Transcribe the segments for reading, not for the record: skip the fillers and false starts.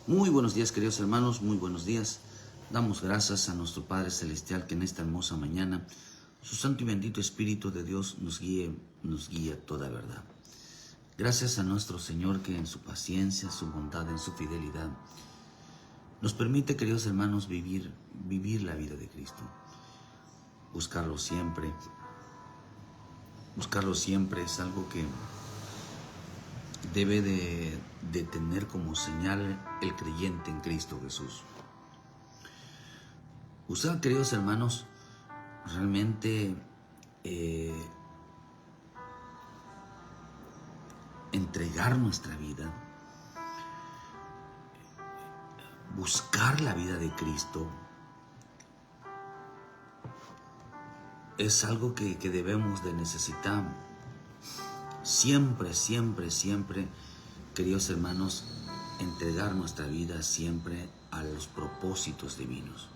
Muy buenos días, queridos hermanos, muy buenos días. Damos gracias a nuestro Padre Celestial que en esta hermosa mañana su santo y bendito Espíritu de Dios nos guía a toda verdad. Gracias a nuestro Señor que en su paciencia, su bondad, en su fidelidad, nos permite, queridos hermanos, vivir la vida de Cristo. Buscarlo siempre es algo que debe de tener como señal el creyente en Cristo Jesús. Usted, queridos hermanos, realmente entregar nuestra vida, buscar la vida de Cristo, es algo que debemos de necesitar. Siempre, queridos hermanos, entregar nuestra vida siempre a los propósitos divinos.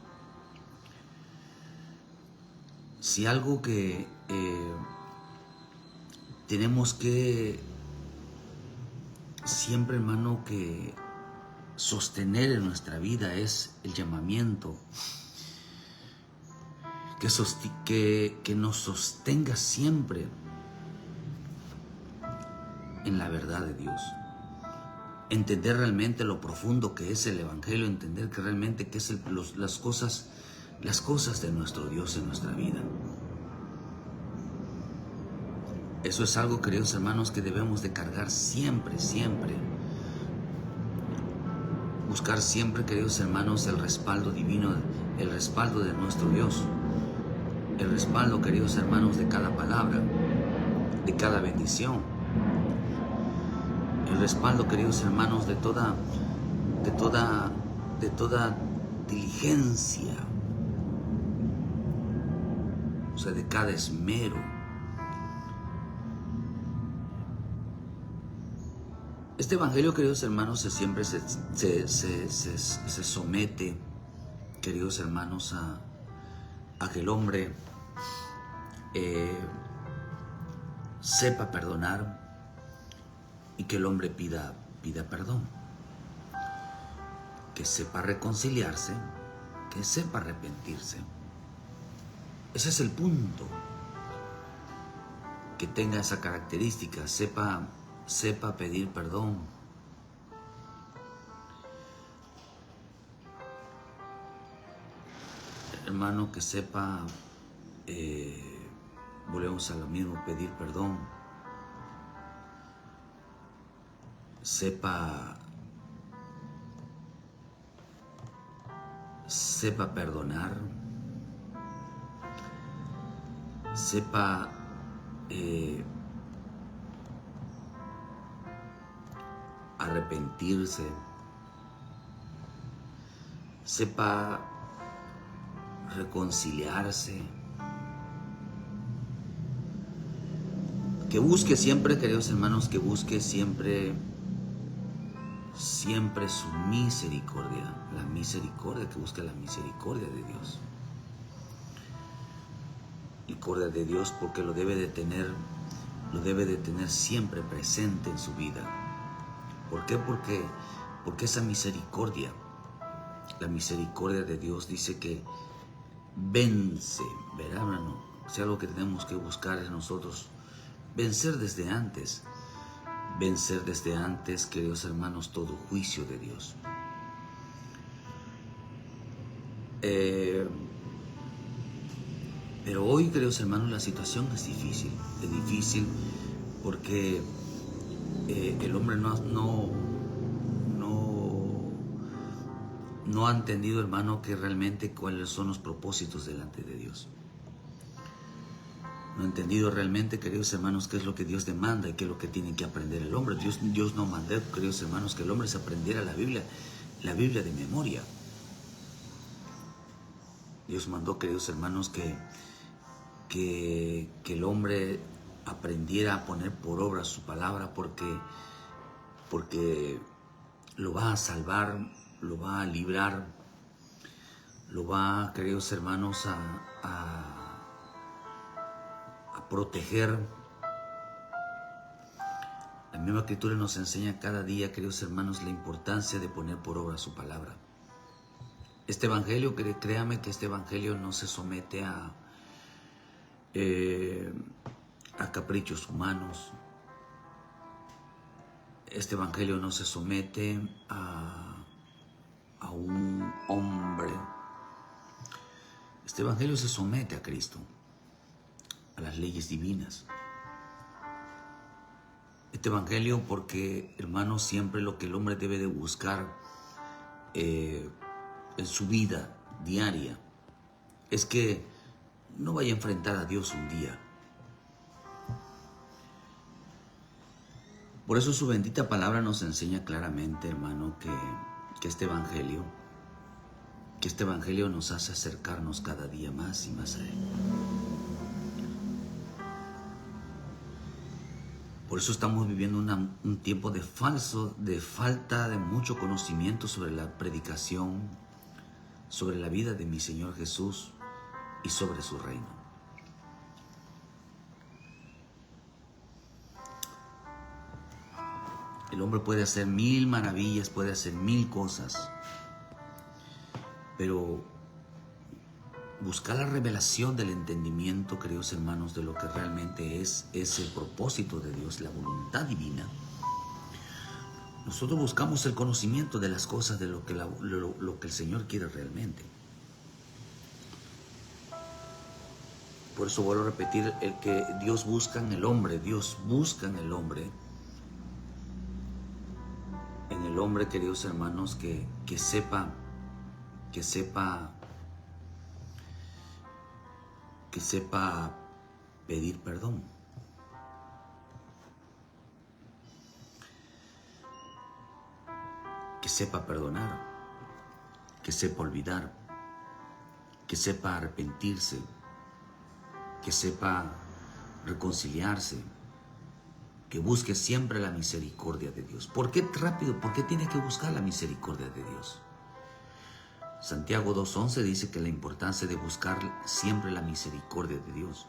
Si algo que tenemos que siempre, hermano, que sostener en nuestra vida es el llamamiento, que nos sostenga siempre en la verdad de Dios. Entender realmente lo profundo que es el Evangelio, entender que realmente que es las cosas de nuestro Dios en nuestra vida. Eso es algo, queridos hermanos, que debemos de cargar siempre. Buscar siempre, queridos hermanos, el respaldo divino, el respaldo de nuestro Dios. El respaldo, queridos hermanos, de cada palabra, de cada bendición. El respaldo, queridos hermanos, de toda diligencia, o sea, de cada esmero. Este evangelio, queridos hermanos, siempre se somete, queridos hermanos, a que el hombre sepa perdonar y que el hombre pida perdón, que sepa reconciliarse, que sepa arrepentirse. Ese es el punto, que tenga esa característica, sepa pedir perdón. Hermano, que sepa, volvemos a lo mismo, pedir perdón. Sepa perdonar, sepa arrepentirse, sepa reconciliarse, que busque siempre, queridos hermanos, que busque siempre su misericordia, que busque la misericordia de Dios. Misericordia de Dios, porque lo debe de tener siempre presente en su vida. ¿Por qué? Porque esa misericordia, la misericordia de Dios dice que vence, ¿verdad, hermano? O sea, algo que tenemos que buscar es nosotros vencer desde antes, queridos hermanos, todo juicio de Dios. Pero hoy, queridos hermanos, la situación es difícil porque el hombre no ha entendido, hermano, que realmente cuáles son los propósitos delante de Dios. No ha entendido realmente, queridos hermanos, qué es lo que Dios demanda y qué es lo que tiene que aprender el hombre. Dios no mandó, queridos hermanos, que el hombre se aprendiera la Biblia de memoria. Dios mandó, queridos hermanos, que el hombre aprendiera a poner por obra su palabra, porque lo va a salvar, lo va a librar, lo va, queridos hermanos, a proteger, La misma Escritura nos enseña cada día, queridos hermanos, la importancia de poner por obra su palabra. Este evangelio, créame que este evangelio no se somete a caprichos humanos. Este evangelio no se somete a un hombre. Este evangelio se somete a Cristo, a las leyes divinas. Este evangelio, porque, hermanos, siempre lo que el hombre debe de buscar en su vida diaria es que no vaya a enfrentar a Dios un día. Por eso su bendita palabra nos enseña claramente, hermano, que este evangelio nos hace acercarnos cada día más y más a Él. Por eso estamos viviendo un tiempo de falta de mucho conocimiento sobre la predicación, sobre la vida de mi Señor Jesús y sobre su reino. El hombre puede hacer 1000 maravillas, puede hacer 1000 cosas, pero buscar la revelación del entendimiento, queridos hermanos, de lo que realmente es el propósito de Dios, la voluntad divina. Nosotros buscamos el conocimiento de las cosas, de lo que el Señor quiere realmente. Por eso vuelvo a repetir, el que Dios busca en el hombre, queridos hermanos, que sepa pedir perdón. Que sepa perdonar, que sepa olvidar, que sepa arrepentirse, que sepa reconciliarse, que busque siempre la misericordia de Dios. ¿Por qué rápido? ¿Por qué tiene que buscar la misericordia de Dios? Santiago 2:11 dice que la importancia de buscar siempre la misericordia de Dios.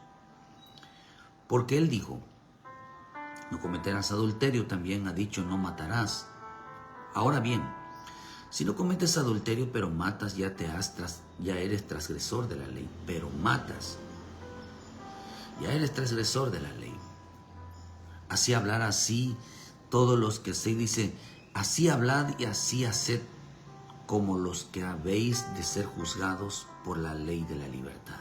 Porque Él dijo, no cometerás adulterio, también ha dicho, no matarás. Ahora bien, si no cometes adulterio pero matas, ya eres transgresor de la ley. Pero matas, ya eres transgresor de la ley. Así hablar así, todos los que se dice, así hablad y así haced, como los que habéis de ser juzgados por la ley de la libertad.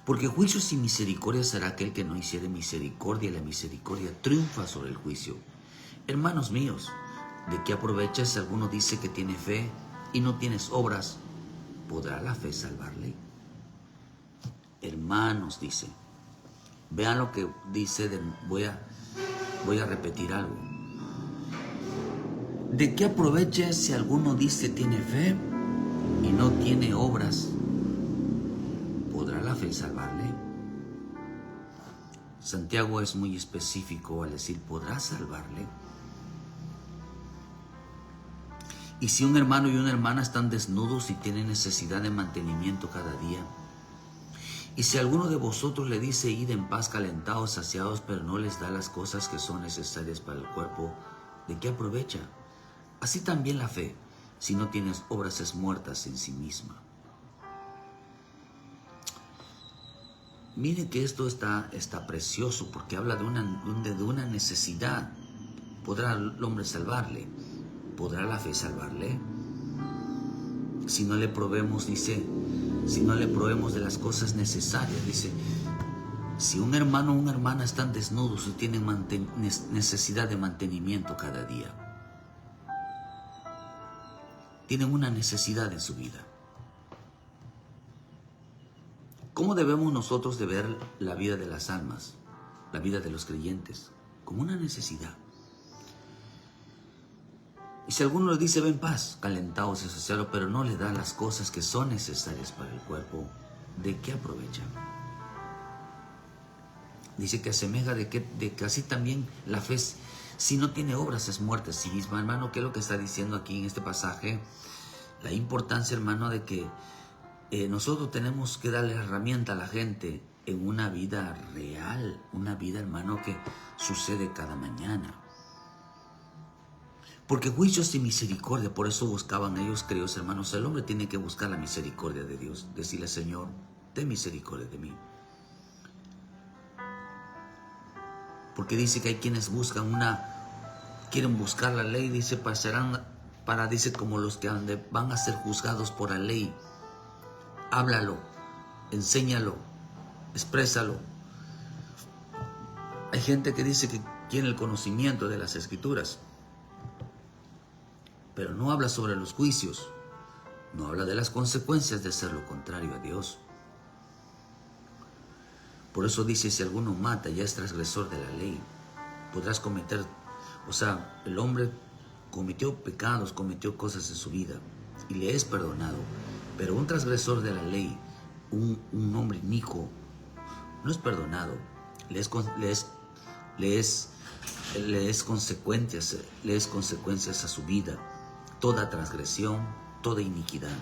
Porque juicio sin misericordia será aquel que no hiciere misericordia, y la misericordia triunfa sobre el juicio. Hermanos míos, ¿de qué aprovecha si alguno dice que tiene fe y no tienes obras? ¿Podrá la fe salvarle? Hermanos, dice, vean lo que dice, voy a repetir algo. ¿De qué aprovecha si alguno dice tiene fe y no tiene obras? ¿Podrá la fe salvarle? Santiago es muy específico al decir, ¿podrá salvarle? Y si un hermano y una hermana están desnudos y tienen necesidad de mantenimiento cada día, y si alguno de vosotros le dice, id en paz calentados, saciados, pero no les da las cosas que son necesarias para el cuerpo, ¿de qué aprovecha? Así también la fe, si no tienes obras, es muerta en sí misma. Miren que esto está precioso, porque habla de una necesidad. ¿Podrá el hombre salvarle? ¿Podrá la fe salvarle? Si no le proveemos, dice, si no le proveemos de las cosas necesarias, dice, si un hermano o una hermana están desnudos y tienen necesidad de mantenimiento cada día, tienen una necesidad en su vida. ¿Cómo debemos nosotros de ver la vida de las almas, la vida de los creyentes? Como una necesidad. Y si alguno le dice, ven paz, calentados y saciados, pero no le da las cosas que son necesarias para el cuerpo, ¿de qué aprovecha? Dice que asemeja de que así también la fe, si no tiene obras, es muerta en sí misma. Hermano, ¿qué es lo que está diciendo aquí en este pasaje? La importancia, hermano, de que nosotros tenemos que darle herramienta a la gente en una vida real, una vida, hermano, que sucede cada mañana. Porque juicios y misericordia, por eso buscaban ellos, queridos hermanos, el hombre tiene que buscar la misericordia de Dios. Decirle, Señor, ten misericordia de mí. Porque dice que hay quienes quieren buscar la ley, dice, dice, como los que van a ser juzgados por la ley. Háblalo, enséñalo, exprésalo. Hay gente que dice que tiene el conocimiento de las Escrituras, pero no habla sobre los juicios, no habla de las consecuencias de hacer lo contrario a Dios. Por eso dice, si alguno mata, ya es transgresor de la ley. Podrás cometer, el hombre cometió pecados, cometió cosas en su vida y le es perdonado. Pero un transgresor de la ley, un hombre inicuo, no es perdonado. Le es consecuencias a su vida. Toda transgresión, toda iniquidad.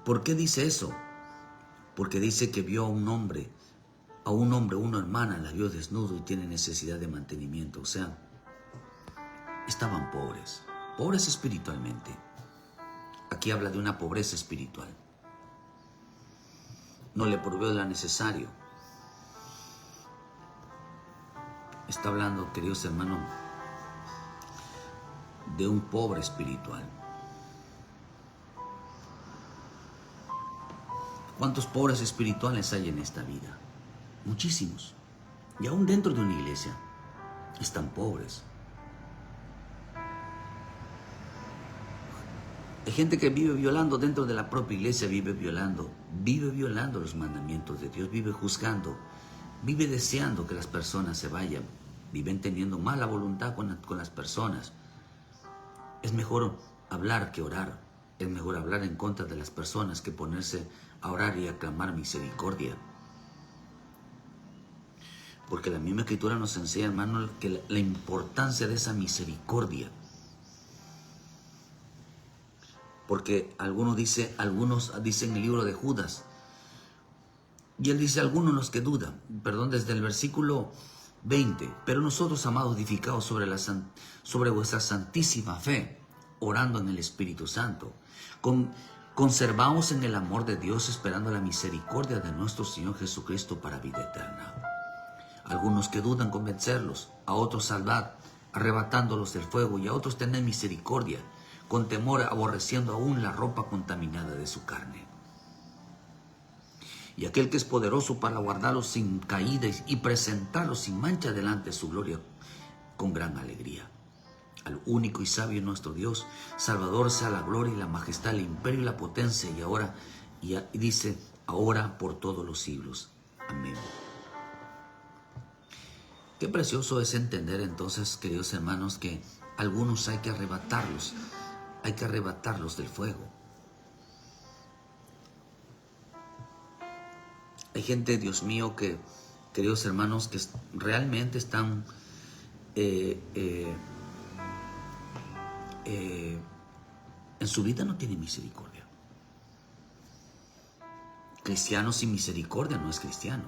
¿Por qué dice eso? Porque dice que vio a un hombre, una hermana, la vio desnudo y tiene necesidad de mantenimiento. O sea, estaban pobres espiritualmente. Aquí habla de una pobreza espiritual. No le proveyó lo necesario. Está hablando, queridos hermanos, de un pobre espiritual. ¿Cuántos pobres espirituales hay en esta vida? Muchísimos. Y aún dentro de una iglesia están pobres. Hay gente que vive violando dentro de la propia iglesia, vive violando los mandamientos de Dios, vive juzgando, vive deseando que las personas se vayan, viven teniendo mala voluntad con las personas. Es mejor hablar que orar, es mejor hablar en contra de las personas que ponerse a orar y a clamar misericordia. Porque la misma Escritura nos enseña, hermano, que la importancia de esa misericordia. Porque algunos dicen en el libro de Judas, y él dice, algunos los que dudan, desde el versículo 20, pero nosotros, amados, edificados sobre vuestra santísima fe, orando en el Espíritu Santo, conservamos en el amor de Dios, esperando la misericordia de nuestro Señor Jesucristo para vida eterna. Algunos que dudan, convencerlos, a otros salvad, arrebatándolos del fuego, y a otros tened misericordia, con temor aborreciendo aún la ropa contaminada de su carne. Y aquel que es poderoso para guardarlos sin caída y presentarlos sin mancha delante de su gloria con gran alegría. Al único y sabio nuestro Dios, Salvador, sea la gloria y la majestad, el imperio y la potencia, y dice, ahora por todos los siglos. Amén. Qué precioso es entender entonces, queridos hermanos, que algunos hay que arrebatarlos del fuego. Hay gente, Dios mío, queridos hermanos, que realmente están en su vida no tienen misericordia. Cristiano sin misericordia no es cristiano.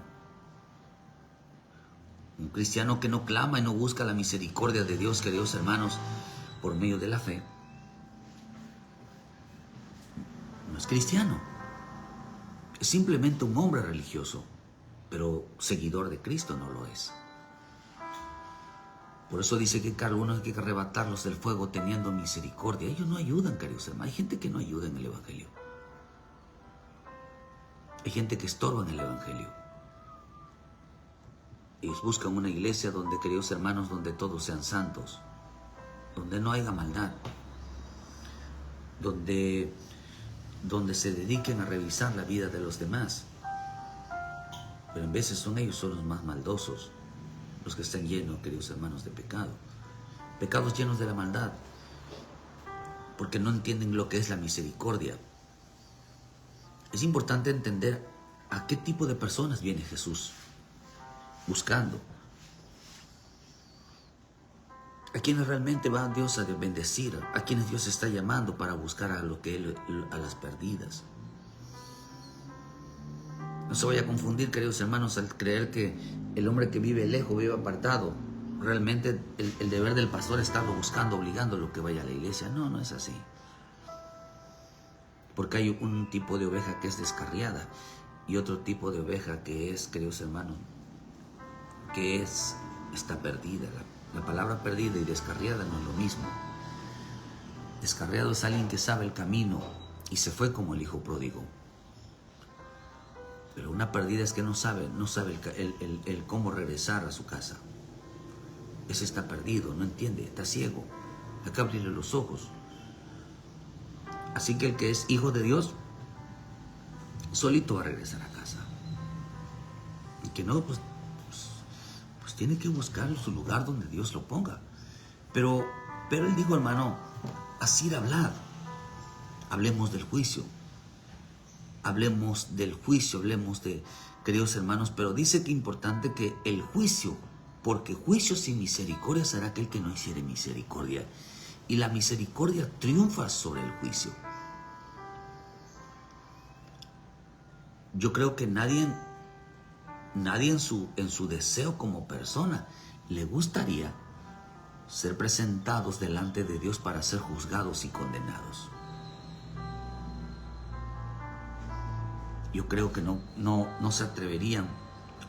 Un cristiano que no clama y no busca la misericordia de Dios, queridos hermanos, por medio de la fe, no es cristiano. Es simplemente un hombre religioso, pero seguidor de Cristo no lo es. Por eso dice que cada uno hay que arrebatarlos del fuego teniendo misericordia. Ellos no ayudan, queridos hermanos. Hay gente que no ayuda en el Evangelio. Hay gente que estorba en el Evangelio. Ellos buscan una iglesia donde, queridos hermanos, donde todos sean santos, donde no haya maldad, donde se dediquen a revisar la vida de los demás. Pero en veces son ellos los más maldosos, los que están llenos, queridos hermanos, de pecado. Pecados llenos de la maldad, porque no entienden lo que es la misericordia. Es importante entender a qué tipo de personas viene Jesús buscando. A quienes realmente va Dios a bendecir, a quienes Dios está llamando para buscar a las perdidas. No se vaya a confundir, queridos hermanos, al creer que el hombre que vive lejos, vive apartado. Realmente el deber del pastor es estarlo buscando, obligándolo que vaya a la iglesia. No, no es así. Porque hay un tipo de oveja que es descarriada y otro tipo de oveja que es, queridos hermanos, está perdida. La palabra perdida y descarriada no es lo mismo. Descarriado es alguien que sabe el camino y se fue como el hijo pródigo. Pero una perdida es que no sabe el cómo regresar a su casa. Ese está perdido, no entiende, está ciego. Hay que abrirle los ojos. Así que el que es hijo de Dios, solito va a regresar a casa. Y que no, pues tiene que buscar su lugar donde Dios lo ponga. Pero él dijo, hermano, así de hablar. Hablemos del juicio. Hablemos del juicio, hablemos de, queridos hermanos, pero dice que es importante que el juicio, porque juicio sin misericordia será aquel que no hiciere misericordia. Y la misericordia triunfa sobre el juicio. Yo creo que nadie en su deseo como persona le gustaría ser presentados delante de Dios para ser juzgados y condenados. Yo creo que no se atreverían,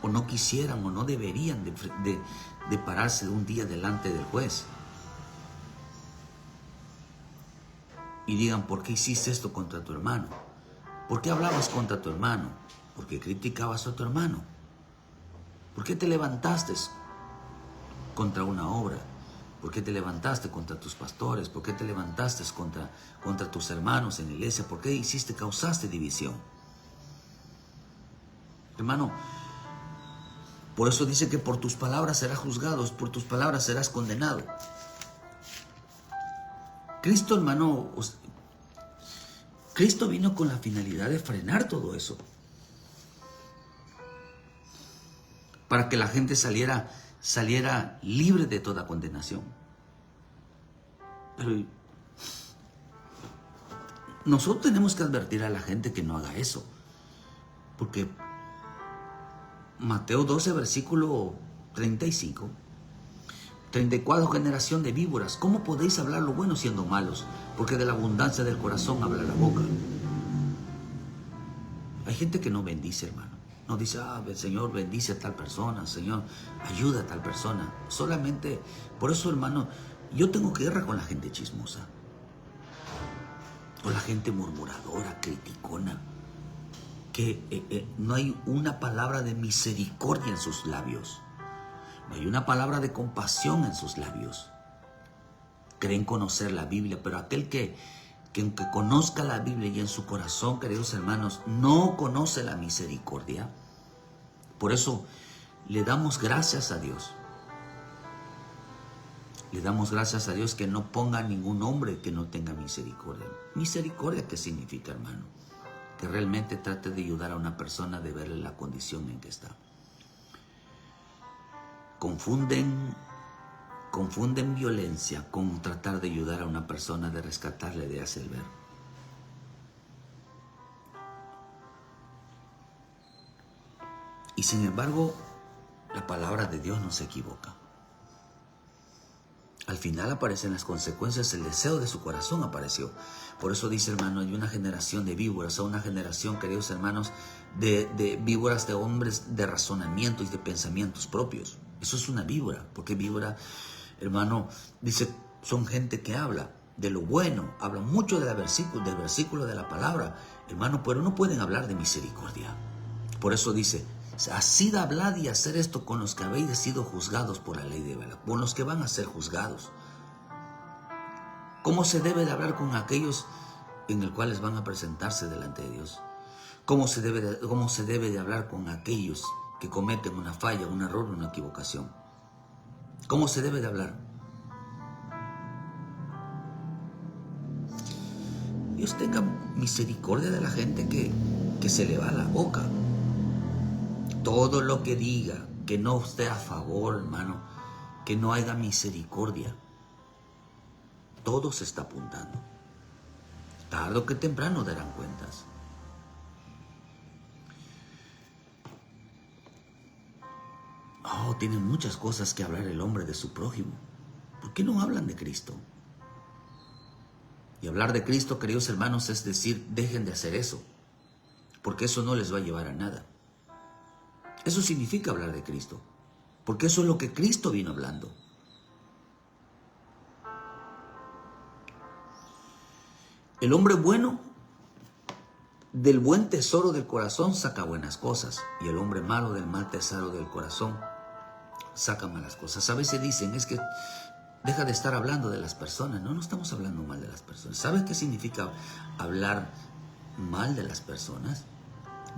o no quisieran, o no deberían de pararse un día delante del juez y digan, ¿por qué hiciste esto contra tu hermano? ¿Por qué hablabas contra tu hermano? ¿Por qué criticabas a tu hermano? ¿Por qué te levantaste contra una obra? ¿Por qué te levantaste contra tus pastores? ¿Por qué te levantaste contra tus hermanos en la iglesia? ¿Por qué causaste división? Hermano, por eso dice que por tus palabras serás juzgado, por tus palabras serás condenado. Cristo, hermano, Cristo vino con la finalidad de frenar todo eso. Para que la gente saliera libre de toda condenación. Pero nosotros tenemos que advertir a la gente que no haga eso. Porque Mateo 12, versículo 35. 34, generación de víboras. ¿Cómo podéis hablar lo bueno siendo malos? Porque de la abundancia del corazón habla la boca. Hay gente que no bendice, hermano. No dice, Señor, bendice a tal persona, Señor, ayuda a tal persona. Solamente, por eso, hermano, yo tengo guerra con la gente chismosa. Con la gente murmuradora, criticona. Que no hay una palabra de misericordia en sus labios. No hay una palabra de compasión en sus labios. Creen conocer la Biblia, pero aquel que aunque conozca la Biblia y en su corazón, queridos hermanos, no conoce la misericordia. Por eso le damos gracias a Dios. Le damos gracias a Dios que no ponga ningún hombre que no tenga misericordia. ¿Misericordia qué significa, hermano? Que realmente trate de ayudar a una persona, de verle la condición en que está. Confunden violencia con tratar de ayudar a una persona, de rescatarle, de hacer ver. Y sin embargo, la palabra de Dios no se equivoca. Al final aparecen las consecuencias, el deseo de su corazón apareció. Por eso dice, hermano, hay una generación de víboras, o una generación, queridos hermanos, de víboras, de hombres de razonamiento y de pensamientos propios. Eso es una víbora, porque víbora, hermano, dice, son gente que habla de lo bueno, habla mucho del versículo de la palabra, hermano, pero no pueden hablar de misericordia. Por eso dice, así de hablad y hacer esto con los que habéis sido juzgados por la ley de Balac, con los que van a ser juzgados. ¿Cómo se debe de hablar con aquellos en los cuales van a presentarse delante de Dios? ¿Cómo se debe de hablar con aquellos que cometen una falla, un error, una equivocación? ¿Cómo se debe de hablar? Dios tenga misericordia de la gente que se le va la boca. Todo lo que diga que no esté a favor, hermano, que no haya misericordia. Todo se está apuntando. Tarde o que temprano darán cuentas. tiene muchas cosas que hablar el hombre de su prójimo. ¿Por qué no hablan de Cristo? Y hablar de Cristo, queridos hermanos, es decir, dejen de hacer eso, porque eso no les va a llevar a nada. Eso significa hablar de Cristo, porque eso es lo que Cristo vino hablando. El hombre bueno, del buen tesoro del corazón saca buenas cosas, y el hombre malo del mal tesoro del corazón saca malas cosas. A veces dicen, es que deja de estar hablando de las personas. No estamos hablando mal de las personas. ¿Sabes qué significa hablar mal de las personas?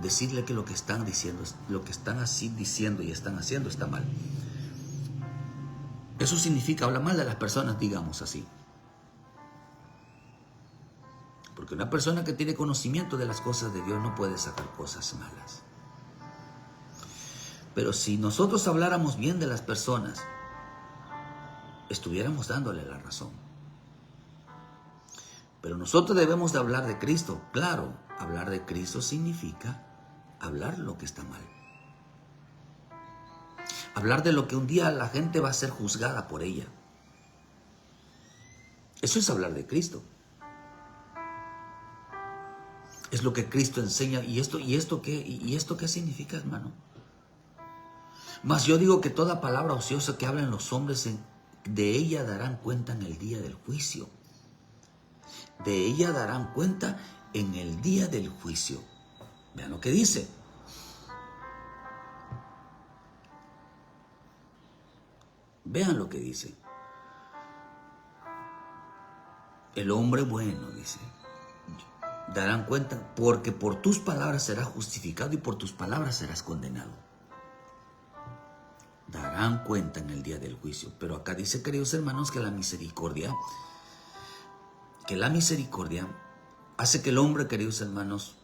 Decirle que lo que están diciendo, lo que están así diciendo y están haciendo está mal. Eso significa hablar mal de las personas, digamos así. Porque una persona que tiene conocimiento de las cosas de Dios no puede sacar cosas malas. Pero si nosotros habláramos bien de las personas, estuviéramos dándole la razón. Pero nosotros debemos de hablar de Cristo. Claro, hablar de Cristo significa hablar lo que está mal. Hablar de lo que un día la gente va a ser juzgada por ella. Eso es hablar de Cristo. Es lo que Cristo enseña. ¿Y esto qué significa, hermano? Mas yo digo que toda palabra ociosa que hablan los hombres, de ella darán cuenta en el día del juicio. De ella darán cuenta en el día del juicio. Vean lo que dice. Vean lo que dice. El hombre bueno, dice, darán cuenta, porque por tus palabras serás justificado y por tus palabras serás condenado. Darán cuenta en el día del juicio. Pero acá dice, queridos hermanos, que la misericordia hace que el hombre, queridos hermanos,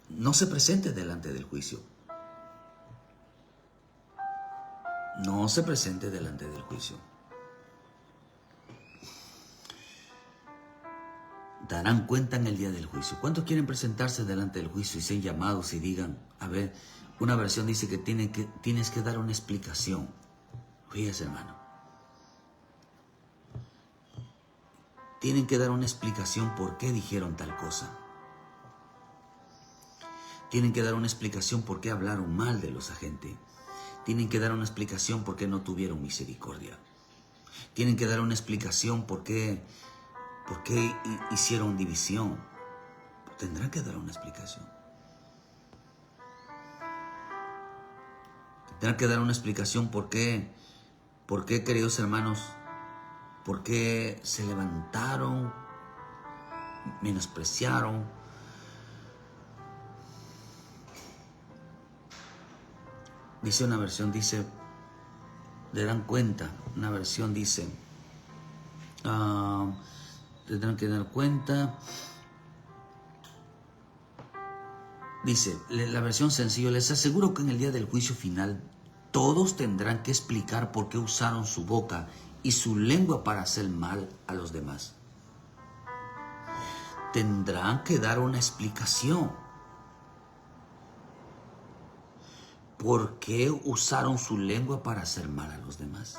no se presente delante del juicio. No se presente delante del juicio. Darán cuenta en el día del juicio. ¿Cuántos quieren presentarse delante del juicio y sean llamados y digan, a ver, una versión dice que tienes que dar una explicación? Fíjese, hermano. Tienen que dar una explicación por qué dijeron tal cosa. Tienen que dar una explicación por qué hablaron mal de los agentes. Tienen que dar una explicación por qué no tuvieron misericordia. Tienen que dar una explicación por qué hicieron división. Tendrán que dar una explicación. Tendrán que dar una explicación por qué, queridos hermanos, por qué se levantaron, menospreciaron. Dice una versión, dice, le dan cuenta. Una versión dice, tendrán que dar cuenta. Dice, la versión sencilla, les aseguro que en el día del juicio final, todos tendrán que explicar por qué usaron su boca y su lengua para hacer mal a los demás. Tendrán que dar una explicación. ¿Por qué usaron su lengua para hacer mal a los demás?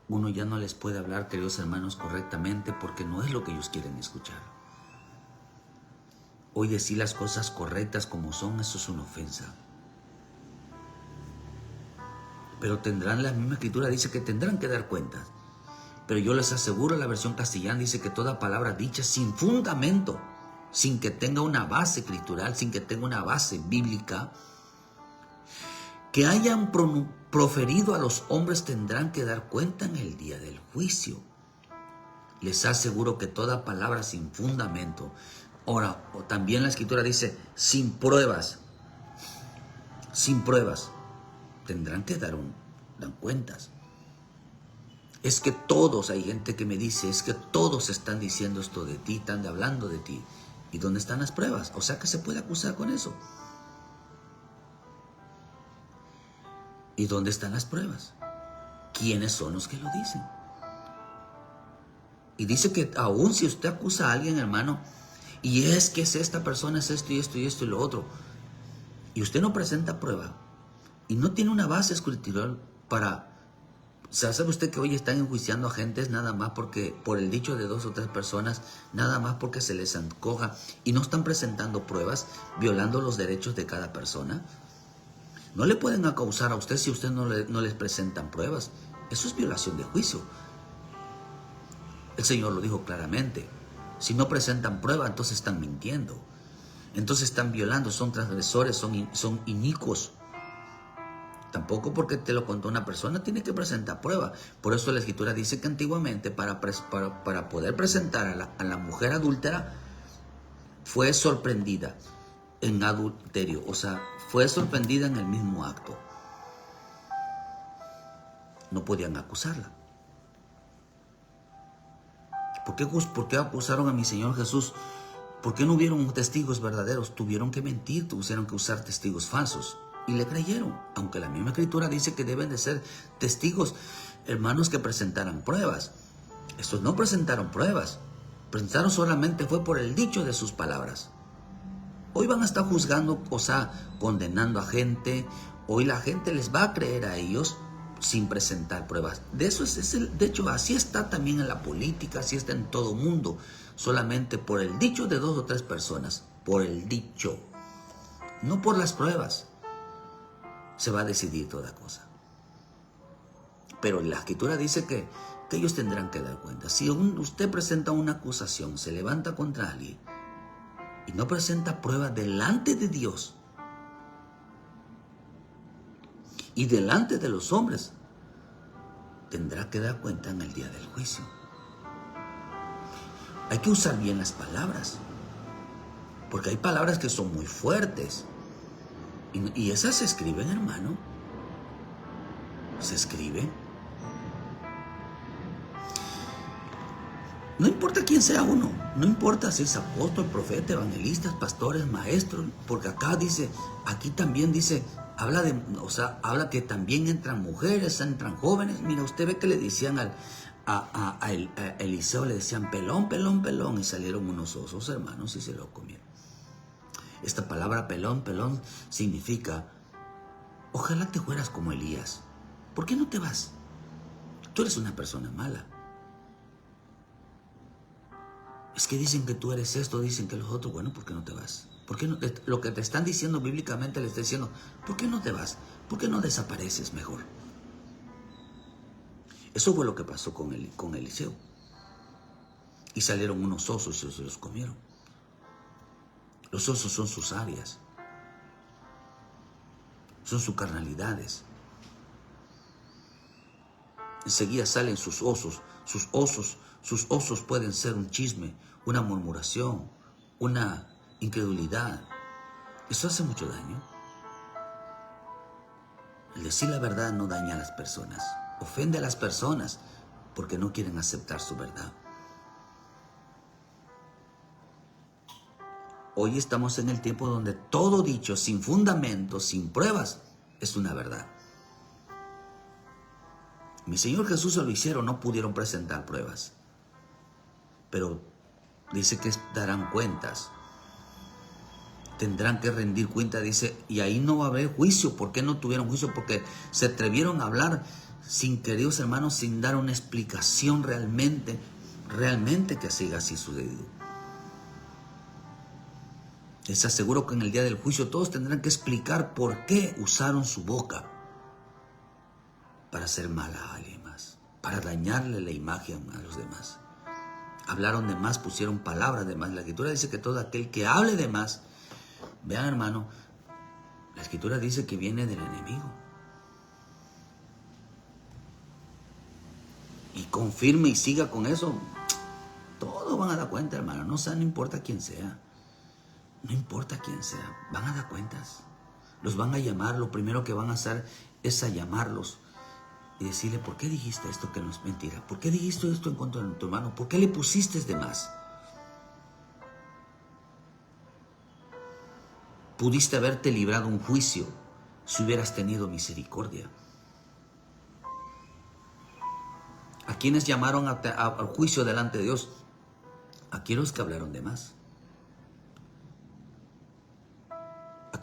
Uno ya no les puede hablar, queridos hermanos, correctamente porque no es lo que ellos quieren escuchar. Hoy decir las cosas correctas como son, eso es una ofensa. Pero tendrán, la misma escritura dice que tendrán que dar cuentas. Pero yo les aseguro, la versión castellana dice que toda palabra dicha sin fundamento, sin que tenga una base escritural, sin que tenga una base bíblica, que hayan proferido a los hombres tendrán que dar cuenta en el día del juicio. Les aseguro que toda palabra sin fundamento. Ahora, también la escritura dice, sin pruebas, tendrán que dar cuentas. Es que todos, hay gente que me dice, es que todos están diciendo esto de ti, están hablando de ti. ¿Y dónde están las pruebas? O sea que se puede acusar con eso. ¿Y dónde están las pruebas? ¿Quiénes son los que lo dicen? Y dice que aún si usted acusa a alguien, hermano, Y es que es esta persona, es esto y esto y esto y lo otro. Y usted no presenta prueba. Y no tiene una base escritural para... O sea, ¿sabe usted que hoy están enjuiciando a gentes nada más porque por el dicho de 2 o 3 personas, nada más porque se les antoja y no están presentando pruebas, violando los derechos de cada persona? No le pueden acusar a usted si usted no les presentan pruebas. Eso es violación de juicio. El Señor lo dijo claramente. Si no presentan prueba, entonces están mintiendo. Entonces están violando, son transgresores, son inicuos. Tampoco porque te lo contó una persona tiene que presentar prueba. Por eso la Escritura dice que antiguamente para poder presentar a la mujer adúltera fue sorprendida en adulterio. O sea, fue sorprendida en el mismo acto. No podían acusarla. ¿Por qué acusaron a mi Señor Jesús? ¿Por qué no hubieron testigos verdaderos? Tuvieron que mentir, tuvieron que usar testigos falsos. Y le creyeron, aunque la misma Escritura dice que deben de ser testigos, hermanos, que presentaran pruebas. Estos no presentaron pruebas, presentaron solamente fue por el dicho de sus palabras. Hoy van a estar juzgando, o sea, condenando a gente. Hoy la gente les va a creer a ellos sin presentar pruebas. De hecho, así está también en la política, así está en todo mundo. Solamente por el dicho de 2 o 3 personas, por el dicho, no por las pruebas, se va a decidir toda cosa. Pero la Escritura dice que ellos tendrán que dar cuenta. Si usted presenta una acusación, se levanta contra alguien y no presenta prueba delante de Dios y delante de los hombres, tendrá que dar cuenta en el día del juicio. Hay que usar bien las palabras, porque hay palabras que son muy fuertes. Y esas se escriben, hermano. Se escriben. No importa quién sea uno. No importa si es apóstol, profeta, evangelistas, pastores, maestros. Porque acá dice, aquí también dice, habla que también entran mujeres, entran jóvenes. Mira, usted ve que le decían a Eliseo, le decían pelón, pelón, pelón. Y salieron unos osos, hermanos, y se lo comieron. Esta palabra pelón, pelón, significa, ojalá te fueras como Elías. ¿Por qué no te vas? Tú eres una persona mala. Es que dicen que tú eres esto, dicen que los otros, bueno, ¿por qué no te vas? ¿Por qué no lo que te están diciendo bíblicamente le está diciendo, ¿por qué no te vas? ¿Por qué no desapareces mejor? Eso fue lo que pasó con Eliseo. Y salieron unos osos y se los comieron. Los osos son sus áreas. Son sus carnalidades. Enseguida salen sus osos. Sus osos pueden ser un chisme, una murmuración, una incredulidad. Eso hace mucho daño. El decir la verdad no daña a las personas. Ofende a las personas porque no quieren aceptar su verdad. Hoy estamos en el tiempo donde todo dicho sin fundamento, sin pruebas, es una verdad. Mi Señor Jesús se lo hicieron, no pudieron presentar pruebas. Pero dice que darán cuentas. Tendrán que rendir cuenta, dice, y ahí no va a haber juicio. ¿Por qué no tuvieron juicio? Porque se atrevieron a hablar sin, queridos hermanos, sin dar una explicación realmente que siga así sucedido. Les aseguro que en el día del juicio todos tendrán que explicar por qué usaron su boca para hacer mal a alguien más, para dañarle la imagen a los demás. Hablaron de más, pusieron palabras de más. La Escritura dice que todo aquel que hable de más, vean, hermano, la Escritura dice que viene del enemigo. Y confirme y siga con eso, todos van a dar cuenta, hermano. No importa quién sea. No importa quién sea, van a dar cuentas. Los van a llamar, lo primero que van a hacer es a llamarlos y decirle, ¿por qué dijiste esto que no es mentira? ¿Por qué dijiste esto en contra de tu hermano? ¿Por qué le pusiste de más? Pudiste haberte librado un juicio si hubieras tenido misericordia. ¿A quienes llamaron al juicio delante de Dios? Aquellos que hablaron de más.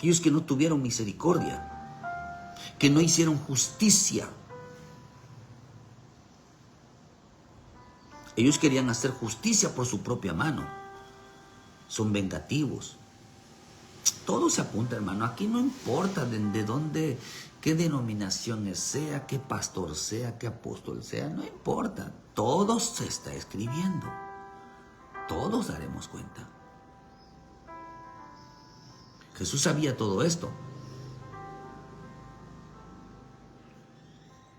aquellos que no tuvieron misericordia, que no hicieron justicia. Ellos querían hacer justicia por su propia mano. Son vengativos. Todo se apunta, hermano. Aquí no importa de dónde, qué denominación sea, qué pastor sea, qué apóstol sea. No importa. Todo se está escribiendo. Todos daremos cuenta. Jesús sabía todo esto.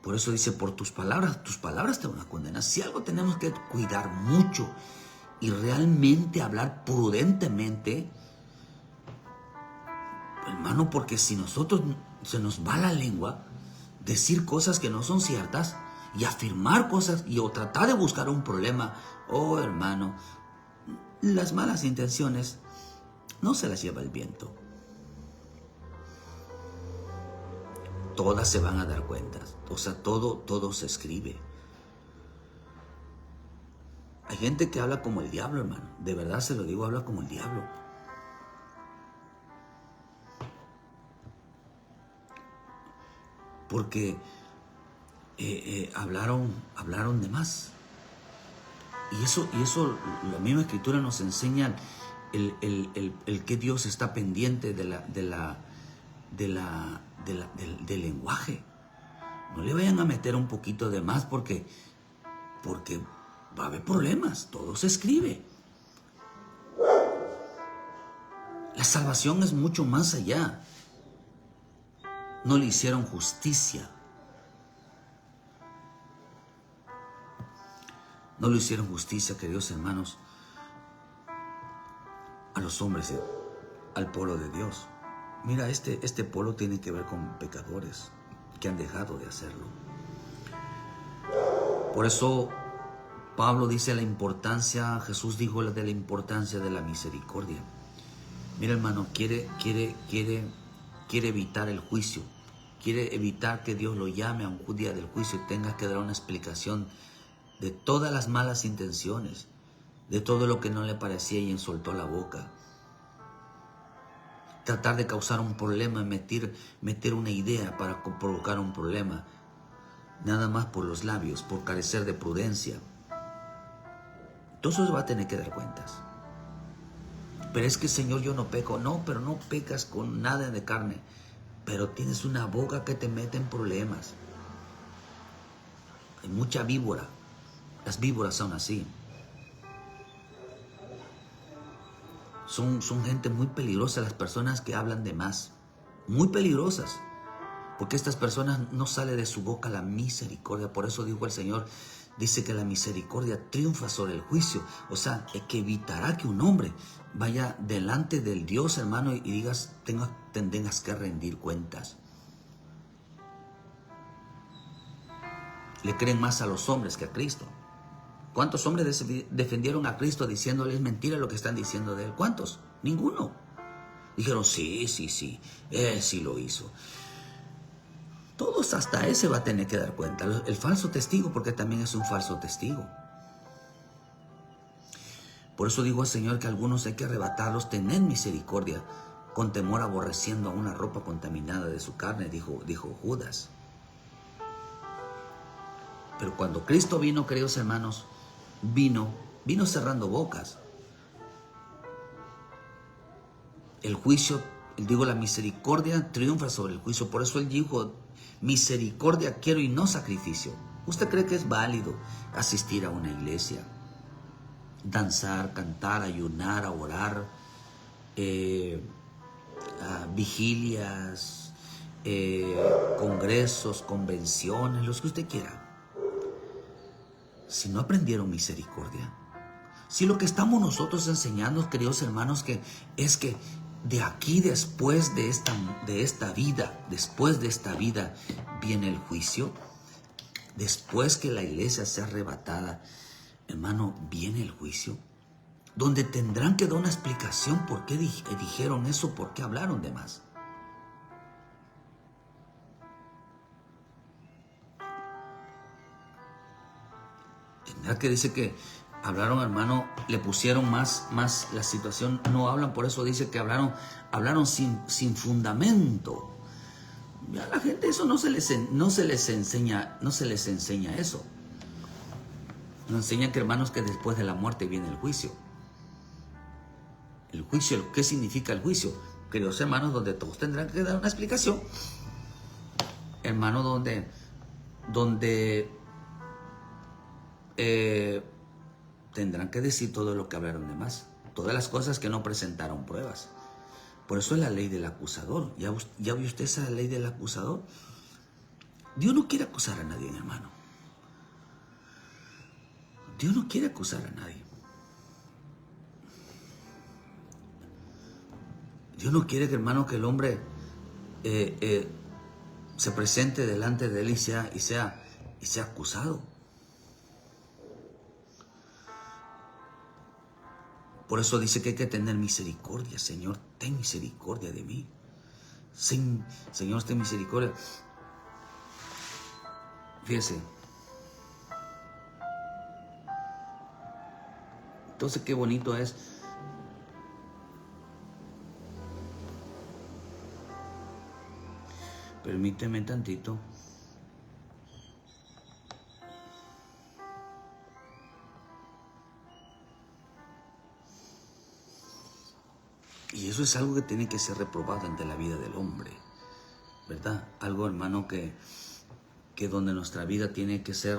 Por eso dice, por tus palabras te van a condenar. Si algo tenemos que cuidar mucho y realmente hablar prudentemente, hermano, porque si nosotros se nos va la lengua, decir cosas que no son ciertas y afirmar cosas o tratar de buscar un problema, oh hermano, las malas intenciones no se las lleva el viento. Todas se van a dar cuenta. O sea, todo se escribe. Hay gente que habla como el diablo, hermano. De verdad se lo digo, habla como el diablo. Porque hablaron de más. Y eso la misma escritura nos enseña el que Dios está pendiente del lenguaje. No le vayan a meter un poquito de más porque va a haber problemas. Todo se escribe. La salvación es mucho más allá. No le hicieron justicia. No le hicieron justicia, queridos hermanos, a los hombres, al pueblo de Dios. Mira, este pueblo tiene que ver con pecadores que han dejado de hacerlo. Por eso Pablo dice la importancia, Jesús dijo de la importancia de la misericordia. Mira, hermano, quiere evitar el juicio. Quiere evitar que Dios lo llame a un día del juicio y tenga que dar una explicación de todas las malas intenciones, de todo lo que no le parecía y soltó la boca. Tratar de causar un problema, meter una idea para provocar un problema, nada más por los labios, por carecer de prudencia. Entonces va a tener que dar cuentas. Pero es que, Señor, yo no peco. No, pero no pecas con nada de carne. Pero tienes una boca que te mete en problemas. Hay mucha víbora. Las víboras son así. Son gente muy peligrosa las personas que hablan de más. Muy peligrosas. Porque estas personas no sale de su boca la misericordia. Por eso dijo el Señor, dice que la misericordia triunfa sobre el juicio. O sea, que evitará que un hombre vaya delante del Dios, hermano, y digas, tengas que rendir cuentas. Le creen más a los hombres que a Cristo. ¿Cuántos hombres defendieron a Cristo diciéndole es mentira lo que están diciendo de él? ¿Cuántos? Ninguno. Dijeron, sí, él sí lo hizo. Todos, hasta ese va a tener que dar cuenta. El falso testigo, porque también es un falso testigo. Por eso digo al Señor que a algunos hay que arrebatarlos, tener misericordia, con temor aborreciendo a una ropa contaminada de su carne, dijo Judas. Pero cuando Cristo vino, queridos hermanos, vino cerrando bocas. El juicio, la misericordia triunfa sobre el juicio. Por eso él dijo, misericordia quiero y no sacrificio. ¿Usted cree que es válido asistir a una iglesia? Danzar, cantar, ayunar, orar, vigilias, congresos, convenciones, los que usted quiera. Si no aprendieron misericordia, si lo que estamos nosotros enseñando, queridos hermanos, es que de aquí, después de esta vida, viene el juicio. Después que la iglesia sea arrebatada, hermano, viene el juicio, donde tendrán que dar una explicación por qué dijeron eso, por qué hablaron de más. Tendrá que decir que Hablaron, hermano, le pusieron más la situación, no hablan, por eso dice que hablaron sin fundamento. A la gente eso no se les enseña eso. Nos enseñan que, hermanos, que después de la muerte viene el juicio. El juicio, ¿qué significa el juicio? Queridos hermanos, donde todos tendrán que dar una explicación. Hermano, donde tendrán que decir todo lo que hablaron de más, todas las cosas que no presentaron pruebas. Por eso es la ley del acusador. ¿Ya vio usted esa ley del acusador? Dios no quiere acusar a nadie, hermano. Dios no quiere acusar a nadie. Dios no quiere, hermano, que el hombre se presente delante de él y sea acusado. Por eso dice que hay que tener misericordia. Señor, ten misericordia de mí. Señor, ten misericordia. Fíjese. Entonces, qué bonito es. Permíteme tantito. Y eso es algo que tiene que ser reprobado ante la vida del hombre, ¿verdad? Algo, hermano, que donde nuestra vida tiene que ser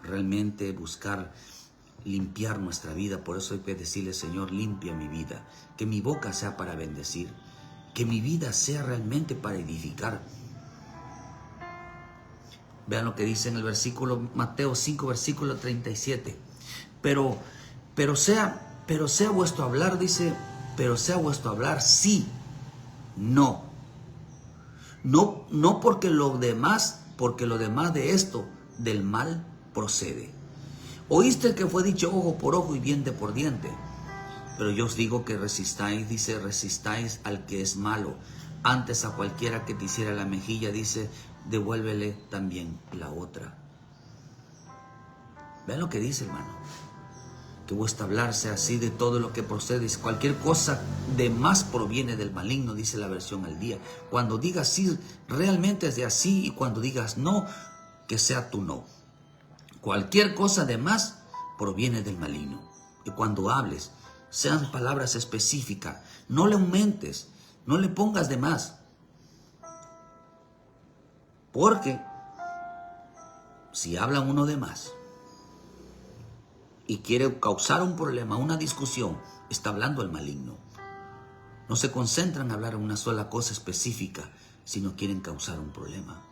realmente buscar limpiar nuestra vida. Por eso hay que decirle, Señor, limpia mi vida, que mi boca sea para bendecir, que mi vida sea realmente para edificar. Vean lo que dice en el versículo, Mateo 5, versículo 37. Pero sea vuestro hablar, dice, pero sea vuestro hablar sí, no. No porque lo demás de esto, del mal procede. Oíste que fue dicho ojo por ojo y diente por diente. Pero yo os digo que resistáis, dice, resistáis al que es malo. Antes a cualquiera que te hiciera la mejilla, dice, devuélvele también la otra. Vean lo que dice, hermano. Que vuestro hablar sea así de todo lo que procede. Cualquier cosa de más proviene del maligno, dice la versión al día. Cuando digas sí, realmente es de así. Y cuando digas no, que sea tu no. Cualquier cosa de más proviene del maligno. Y cuando hables, sean palabras específicas. No le aumentes, no le pongas de más. Porque si habla uno de más y quiere causar un problema, una discusión, está hablando el maligno. No se concentran en hablar una sola cosa específica, sino quieren causar un problema.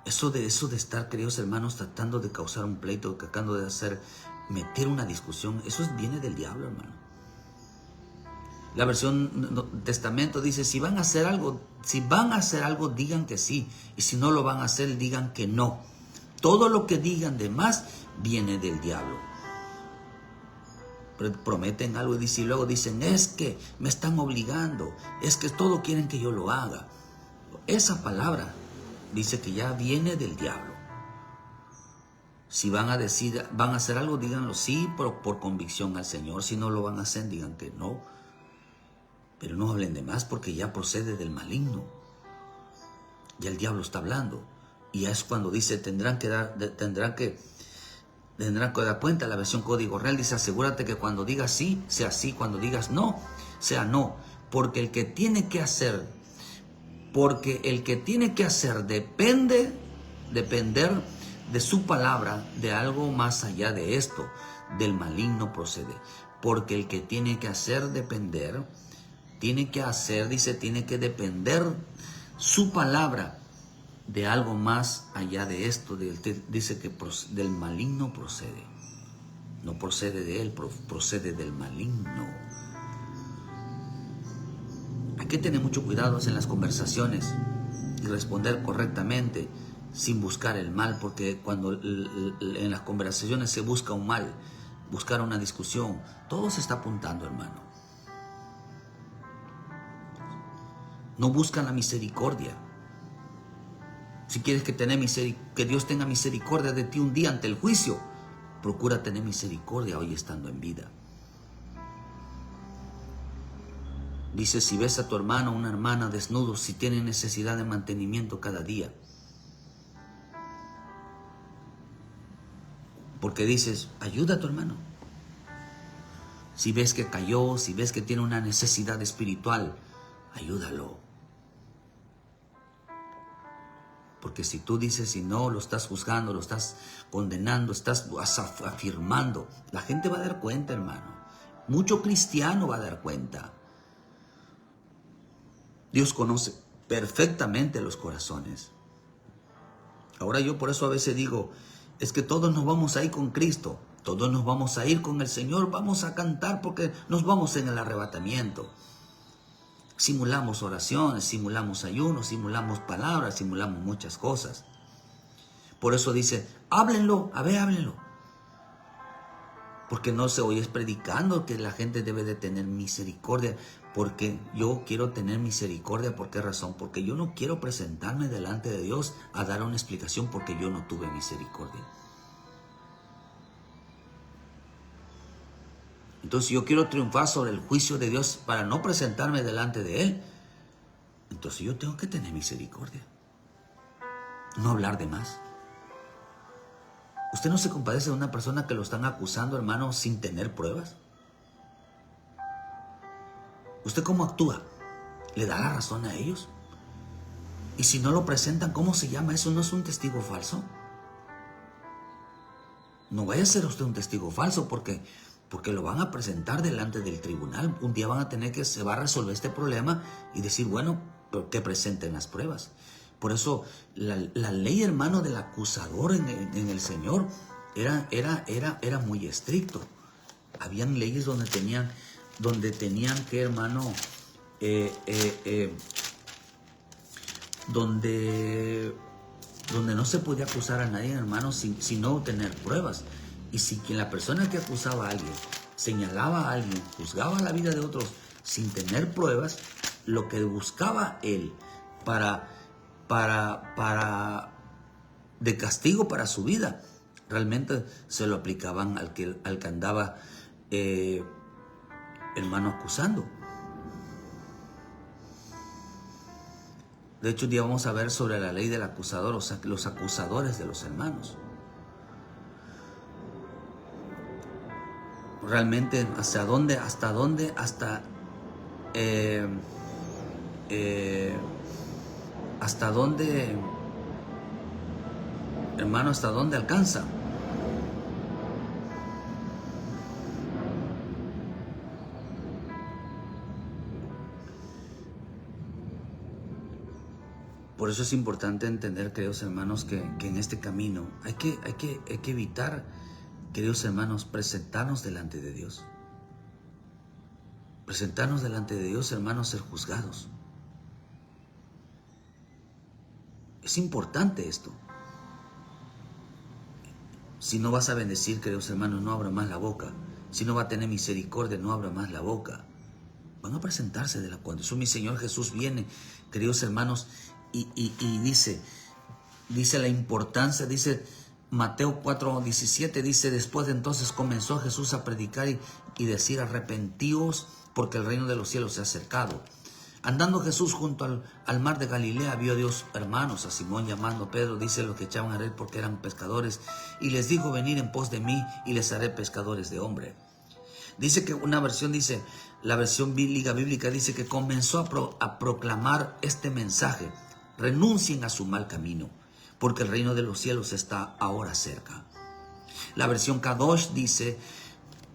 Eso de estar, queridos hermanos, tratando de causar un pleito, tratando de meter una discusión, eso viene del diablo, hermano. La versión testamento dice, si van a hacer algo, digan que sí. Y si no lo van a hacer, digan que no. Todo lo que digan de más viene del diablo. Prometen algo y luego dicen, es que me están obligando, es que todo quieren que yo lo haga. Esa palabra dice que ya viene del diablo. Si van a hacer algo, díganlo sí, pero por convicción al Señor. Si no lo van a hacer, digan que no. Pero no hablen de más porque ya procede del maligno. Ya el diablo está hablando. Y ya es cuando dice, tendrán que dar cuenta. La versión código real dice, asegúrate que cuando digas sí, sea sí. Cuando digas no, sea no. Porque el que tiene que hacer depender de su palabra, de algo más allá de esto, del maligno procede. Porque el que tiene que hacer depender, tiene que depender su palabra de algo más allá de esto. Dice que del maligno procede. No procede de él, procede del maligno. Hay que tener mucho cuidado en las conversaciones y responder correctamente sin buscar el mal, porque cuando en las conversaciones se busca un mal, buscar una discusión, todo se está apuntando, hermano. Si Si quieres que Dios tenga misericordia de ti un día ante el juicio, procura tener misericordia hoy estando en vida. Dice, si ves a tu hermano o una hermana desnudos, si tienen necesidad de mantenimiento cada día, porque dices, ayuda a tu hermano. Si ves que cayó, si ves que tiene una necesidad espiritual, ayúdalo. Porque si tú dices y no, lo estás juzgando, lo estás condenando, estás afirmando, la gente va a dar cuenta, hermano. Mucho cristiano va a dar cuenta. Dios conoce perfectamente los corazones. Ahora yo por eso a veces digo, es que todos nos vamos a ir con Cristo, todos nos vamos a ir con el Señor, vamos a cantar porque nos vamos en el arrebatamiento. Simulamos oraciones, simulamos ayunos, simulamos palabras, simulamos muchas cosas. Por eso dice, háblenlo, háblenlo. Porque no se oyes predicando que la gente debe de tener misericordia. Porque yo quiero tener misericordia. ¿Por qué razón? Porque yo no quiero presentarme delante de Dios a dar una explicación porque yo no tuve misericordia. Entonces yo quiero triunfar sobre el juicio de Dios para no presentarme delante de Él. Entonces yo tengo que tener misericordia. No hablar de más. ¿Usted no se compadece de una persona que lo están acusando, hermano, sin tener pruebas? ¿Usted cómo actúa? ¿Le da la razón a ellos? Y si no lo presentan, ¿cómo se llama? ¿Eso no es un testigo falso? No vaya a ser usted un testigo falso porque lo van a presentar delante del tribunal. Un día van a tener se va a resolver este problema y decir, bueno, que presenten las pruebas. Por eso la ley, hermano, del acusador en el Señor era muy estricto. Habían leyes donde tenían que, hermano, donde no se podía acusar a nadie, hermano, sin no tener pruebas. Y si la persona que acusaba a alguien, señalaba a alguien, juzgaba la vida de otros sin tener pruebas, lo que buscaba él de castigo para su vida, realmente se lo aplicaban al que andaba, hermano, acusando. De hecho, un día vamos a ver sobre la ley del acusador, o sea, los acusadores de los hermanos. Realmente, ¿hasta dónde, hermano, hasta dónde alcanza? Por eso es importante entender, queridos hermanos, que en este camino hay que evitar, queridos hermanos, presentarnos delante de Dios. Presentarnos delante de Dios, hermanos, ser juzgados. Es importante esto. Si no vas a bendecir, queridos hermanos, no abra más la boca. Si no va a tener misericordia, no abra más la boca. Van a presentarse de la cuando mi Señor Jesús viene, queridos hermanos, y dice la importancia, dice Mateo 4:17, dice, después de entonces comenzó Jesús a predicar y decir, arrepentíos porque el reino de los cielos se ha acercado. Andando Jesús junto al mar de Galilea, vio a dos hermanos, a Simón llamando a Pedro, dice, los que echaban a él porque eran pescadores, y les dijo, venid en pos de mí y les haré pescadores de hombre. Dice que una versión dice, la versión bíblica dice que comenzó a proclamar este mensaje: renuncien a su mal camino, porque el reino de los cielos está ahora cerca. La versión Kadosh dice,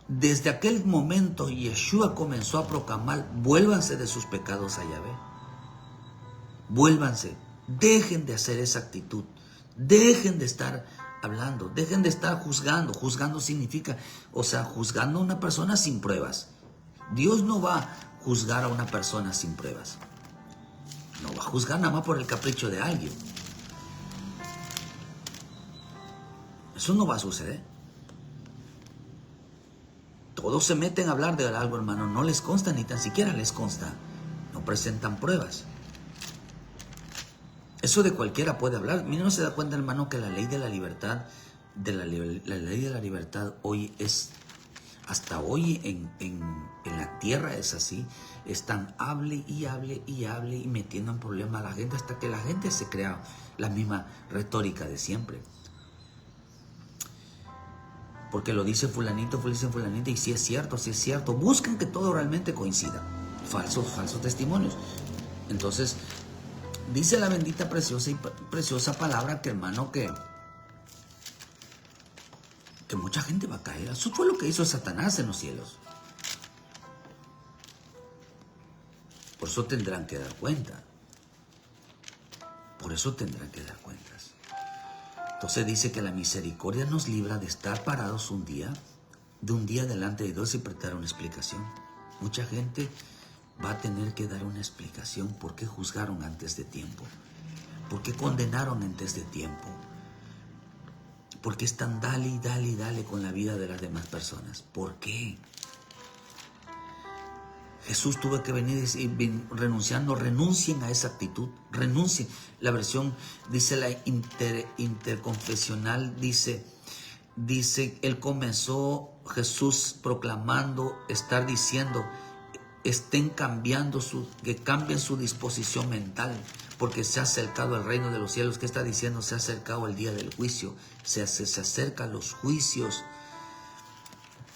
desde aquel momento Yeshua comenzó a proclamar, vuélvanse de sus pecados a Yahvé. Vuélvanse, dejen de hacer esa actitud, dejen de estar hablando, dejen de estar juzgando. Juzgando significa, o sea, juzgando a una persona sin pruebas. Dios no va a juzgar a una persona sin pruebas. No va a juzgar nada más por el capricho de alguien. Eso no va a suceder. Todos se meten a hablar de algo, hermano, no les consta, ni tan siquiera les consta. No presentan pruebas. Eso de cualquiera puede hablar. Mira, no se da cuenta, hermano, que la ley de la libertad, la ley de la libertad hoy es, hasta hoy en la tierra es así. Están hable y metiendo en problemas a la gente hasta que la gente se crea la misma retórica de siempre. Porque lo dice fulanito, dice fulanita, y si es cierto, buscan que todo realmente coincida. Falsos testimonios. Entonces, dice la bendita, preciosa palabra que, hermano, que mucha gente va a caer. Eso fue lo que hizo Satanás en los cielos. Por eso tendrán que dar cuenta. Por eso tendrán que dar cuentas. Entonces dice que la misericordia nos libra de estar parados un día delante de Dios y prestar una explicación. Mucha gente va a tener que dar una explicación por qué juzgaron antes de tiempo, por qué condenaron antes de tiempo, por qué están dale y dale con la vida de las demás personas. ¿Por qué? Jesús tuvo que venir renunciando. Renuncien a esa actitud, renuncien. La versión, dice la interconfesional, dice, él comenzó, Jesús proclamando, estar diciendo, que cambien su disposición mental, porque se ha acercado el reino de los cielos. ¿Qué está diciendo? Se ha acercado el día del juicio, se acercan los juicios,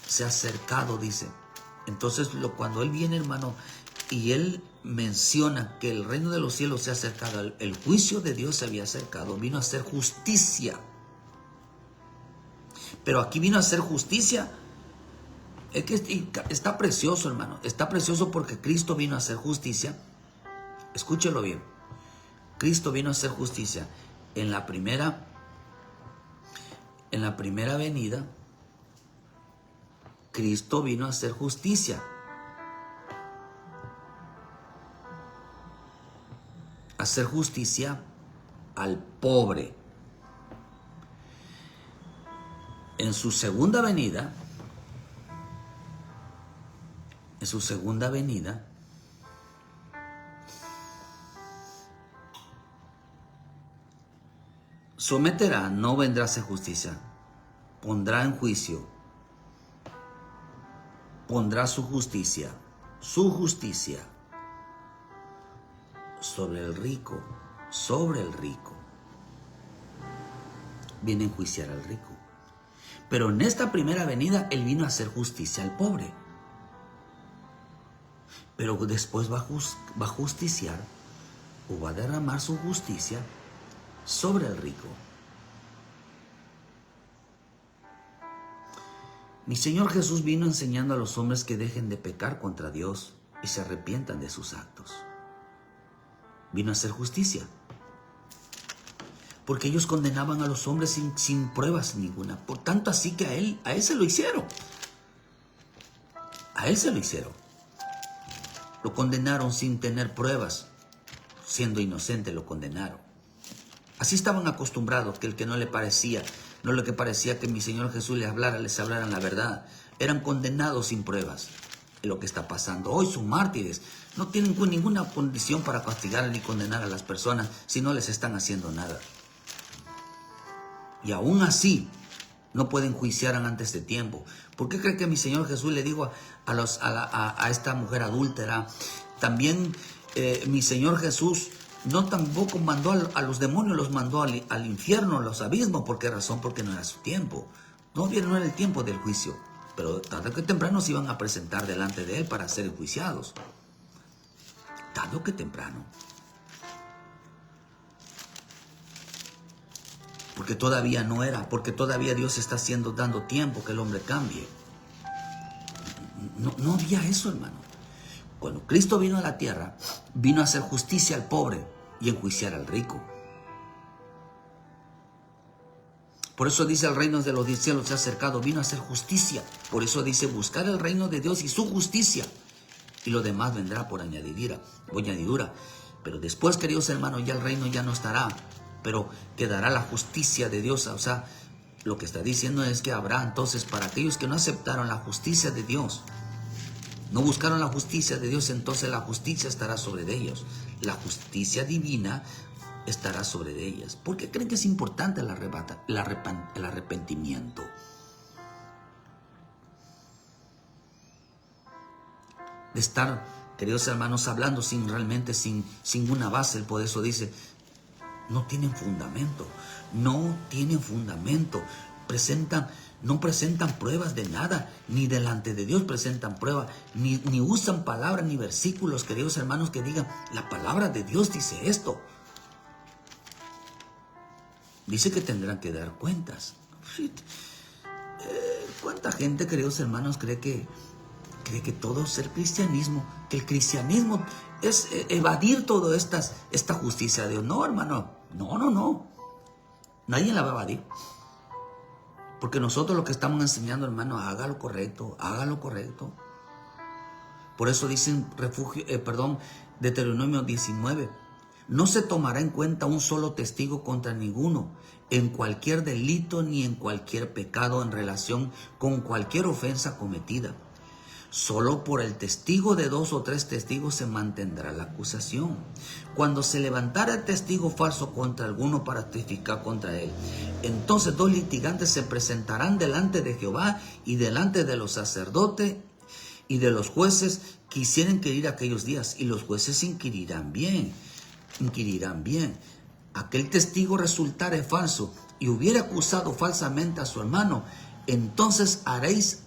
se ha acercado, dice. Entonces, cuando Él viene, hermano, y Él menciona que el reino de los cielos se ha acercado, el juicio de Dios se había acercado, vino a hacer justicia. Pero aquí vino a hacer justicia. Es que está precioso, hermano. Está precioso porque Cristo vino a hacer justicia. Escúchelo bien. Cristo vino a hacer justicia. En la primera venida, Cristo vino a hacer justicia. Hacer justicia al pobre. En su segunda venida, someterá, no vendrá a hacer justicia, pondrá en juicio, pondrá su justicia sobre el rico, viene a enjuiciar al rico. Pero en esta primera venida, Él vino a hacer justicia al pobre. Pero después va a justiciar, o va a derramar su justicia sobre el rico. Mi Señor Jesús vino enseñando a los hombres que dejen de pecar contra Dios y se arrepientan de sus actos. Vino a hacer justicia. Porque ellos condenaban a los hombres sin pruebas ninguna. Por tanto, así que a él se lo hicieron. A él se lo hicieron. Lo condenaron sin tener pruebas. Siendo inocente lo condenaron. Así estaban acostumbrados, que el que no le parecía, no lo que parecía que mi Señor Jesús les hablaran la verdad. Eran condenados sin pruebas. Es lo que está pasando hoy. Son mártires. No tienen ninguna condición para castigar ni condenar a las personas si no les están haciendo nada. Y aún así, no pueden juiciar antes de tiempo. ¿Por qué cree que mi Señor Jesús le dijo a esta mujer adúltera? También mi Señor Jesús no tampoco mandó a los demonios, los mandó al infierno, a los abismos. ¿Por qué razón? Porque no era su tiempo. No era el tiempo del juicio. Pero tarde que temprano se iban a presentar delante de Él para ser enjuiciados. Tarde que temprano. Porque todavía no era, porque todavía Dios está dando tiempo que el hombre cambie. No había eso, hermano. Cuando Cristo vino a la tierra, vino a hacer justicia al pobre y enjuiciar al rico. Por eso dice: el reino de los cielos se ha acercado, vino a hacer justicia. Por eso dice: buscar el reino de Dios y su justicia, y lo demás vendrá por añadidura. Pero después, queridos hermanos, ya el reino ya no estará, pero quedará la justicia de Dios. O sea, lo que está diciendo es que habrá entonces, para aquellos que no aceptaron la justicia de Dios, no buscaron la justicia de Dios, entonces la justicia estará sobre ellos. La justicia divina estará sobre ellas. ¿Por qué creen que es importante el arrepentimiento? De estar, queridos hermanos, hablando sin una base. Por eso dice, no tienen fundamento, no tienen fundamento. No presentan pruebas de nada, ni delante de Dios presentan pruebas, ni usan palabras ni versículos, queridos hermanos, que digan, la palabra de Dios dice esto. Dice que tendrán que dar cuentas. ¿Cuánta gente, queridos hermanos, cree que todo es el cristianismo? Que el cristianismo es evadir toda esta justicia de Dios. No, hermano, no. Nadie la va a evadir. Porque nosotros lo que estamos enseñando, hermano, haga lo correcto. Por eso dicen Deuteronomio 19. No se tomará en cuenta un solo testigo contra ninguno en cualquier delito ni en cualquier pecado en relación con cualquier ofensa cometida. Solo por el testigo de 2 o 3 testigos se mantendrá la acusación. Cuando se levantara el testigo falso contra alguno para testificar contra él, entonces 2 litigantes se presentarán delante de Jehová y delante de los sacerdotes y de los jueces que hicieren inquirir aquellos días, y los jueces inquirirán bien. Aquel testigo resultare falso y hubiera acusado falsamente a su hermano, entonces haréis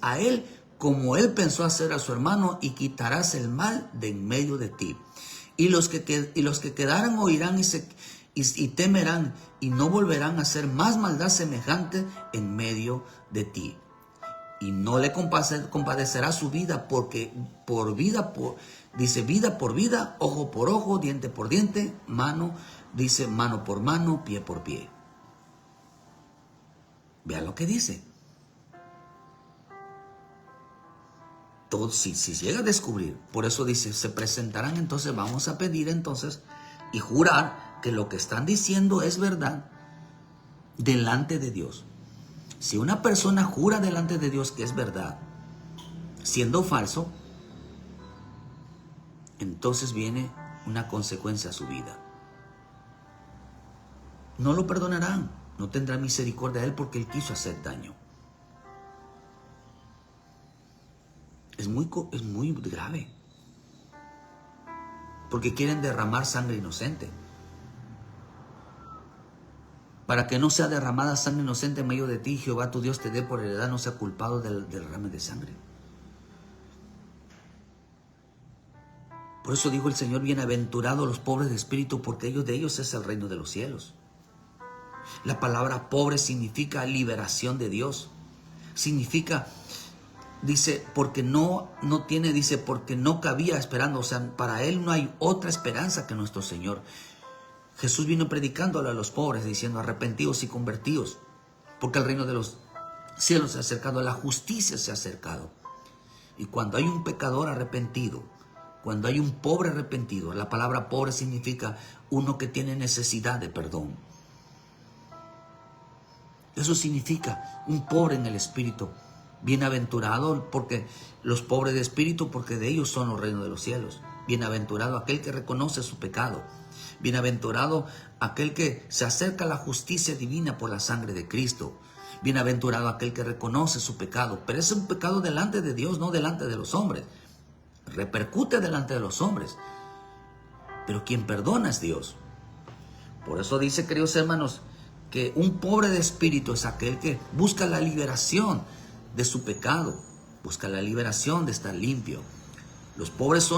a él como él pensó hacer a su hermano, y quitarás el mal de en medio de ti. Y los que quedaran oirán y temerán, y no volverán a hacer más maldad semejante en medio de ti. Y no le compadecerá su vida, porque vida por vida, ojo por ojo, diente por diente, mano por mano, pie por pie. Vean lo que dice. Todo, si llega a descubrir, por eso dice, se presentarán, entonces vamos a pedir entonces y jurar que lo que están diciendo es verdad delante de Dios. Si una persona jura delante de Dios que es verdad, siendo falso, entonces viene una consecuencia a su vida. No lo perdonarán, no tendrán misericordia de él porque él quiso hacer daño. Es muy grave. Porque quieren derramar sangre inocente. Para que no sea derramada sangre inocente en medio de ti, Jehová tu Dios te dé por heredad, no sea culpado del derrame de sangre. Por eso dijo el Señor, bienaventurados los pobres de espíritu, porque de ellos es el reino de los cielos. La palabra pobre significa liberación de Dios. Significa, dice, porque no cabía esperando. O sea, para él no hay otra esperanza que nuestro Señor. Jesús vino predicándole a los pobres, diciendo, arrepentidos y convertidos, porque el reino de los cielos se ha acercado, la justicia se ha acercado. Y cuando hay un pecador arrepentido, cuando hay un pobre arrepentido, la palabra pobre significa uno que tiene necesidad de perdón. Eso significa un pobre en el espíritu. Bienaventurado porque los pobres de espíritu, porque de ellos son los reinos de los cielos. Bienaventurado aquel que reconoce su pecado. Bienaventurado aquel que se acerca a la justicia divina por la sangre de Cristo. Bienaventurado aquel que reconoce su pecado. Pero es un pecado delante de Dios, no delante de los hombres. Repercute delante de los hombres. Pero quien perdona es Dios. Por eso dice, queridos hermanos, que un pobre de espíritu es aquel que busca la liberación de su pecado, busca la liberación de estar limpio. Los pobres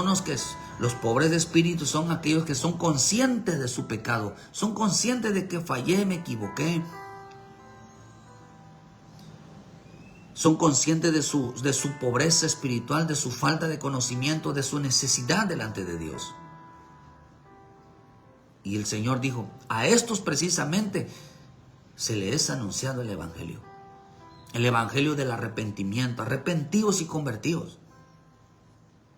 los pobres de espíritu son aquellos que son conscientes de su pecado, son conscientes de que fallé, me equivoqué. Son conscientes de su pobreza espiritual, de su falta de conocimiento, de su necesidad delante de Dios. Y el Señor dijo, a estos precisamente se les es anunciado el Evangelio. El Evangelio del arrepentimiento, arrepentidos y convertidos.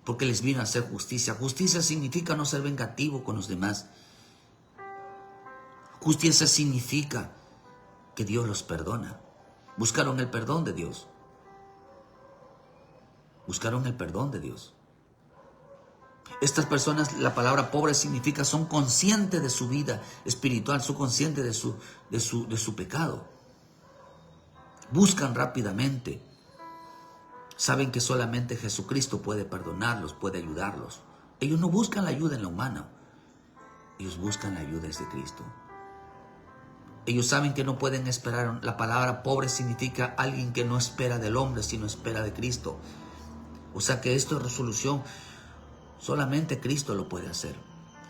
Porque les vino a hacer justicia. Justicia significa no ser vengativo con los demás. Justicia significa que Dios los perdona. Buscaron el perdón de Dios. Buscaron el perdón de Dios. Estas personas, la palabra pobre significa son conscientes de su vida espiritual, son conscientes de su pecado. Buscan rápidamente. Saben que solamente Jesucristo puede perdonarlos, puede ayudarlos. Ellos no buscan la ayuda en la humana. Ellos buscan la ayuda de Cristo. Ellos saben que no pueden esperar. La palabra pobre significa alguien que no espera del hombre, sino espera de Cristo. O sea que esto es resolución. Solamente Cristo lo puede hacer.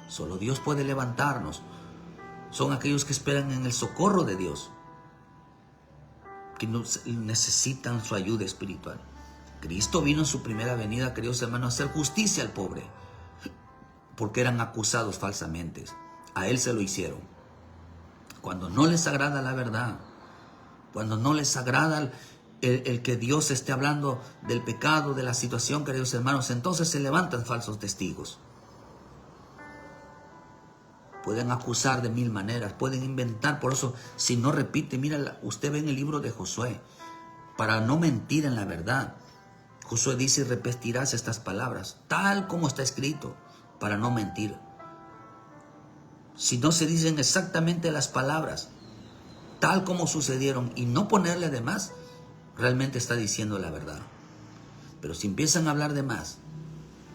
Solo Dios puede levantarnos. Son aquellos que esperan en el socorro de Dios, que necesitan su ayuda espiritual. Cristo vino en su primera venida, queridos hermanos, a hacer justicia al pobre, porque eran acusados falsamente. A Él se lo hicieron. Cuando no les agrada la verdad, cuando no les agrada el que Dios esté hablando del pecado, de la situación, queridos hermanos, entonces se levantan falsos testigos. Pueden acusar de mil maneras, pueden inventar. Por eso, si no repite, mira, usted ve en el libro de Josué, para no mentir en la verdad, Josué dice: repetirás estas palabras, tal como está escrito, para no mentir. Si no se dicen exactamente las palabras, tal como sucedieron, y no ponerle de más, realmente está diciendo la verdad. Pero si empiezan a hablar de más,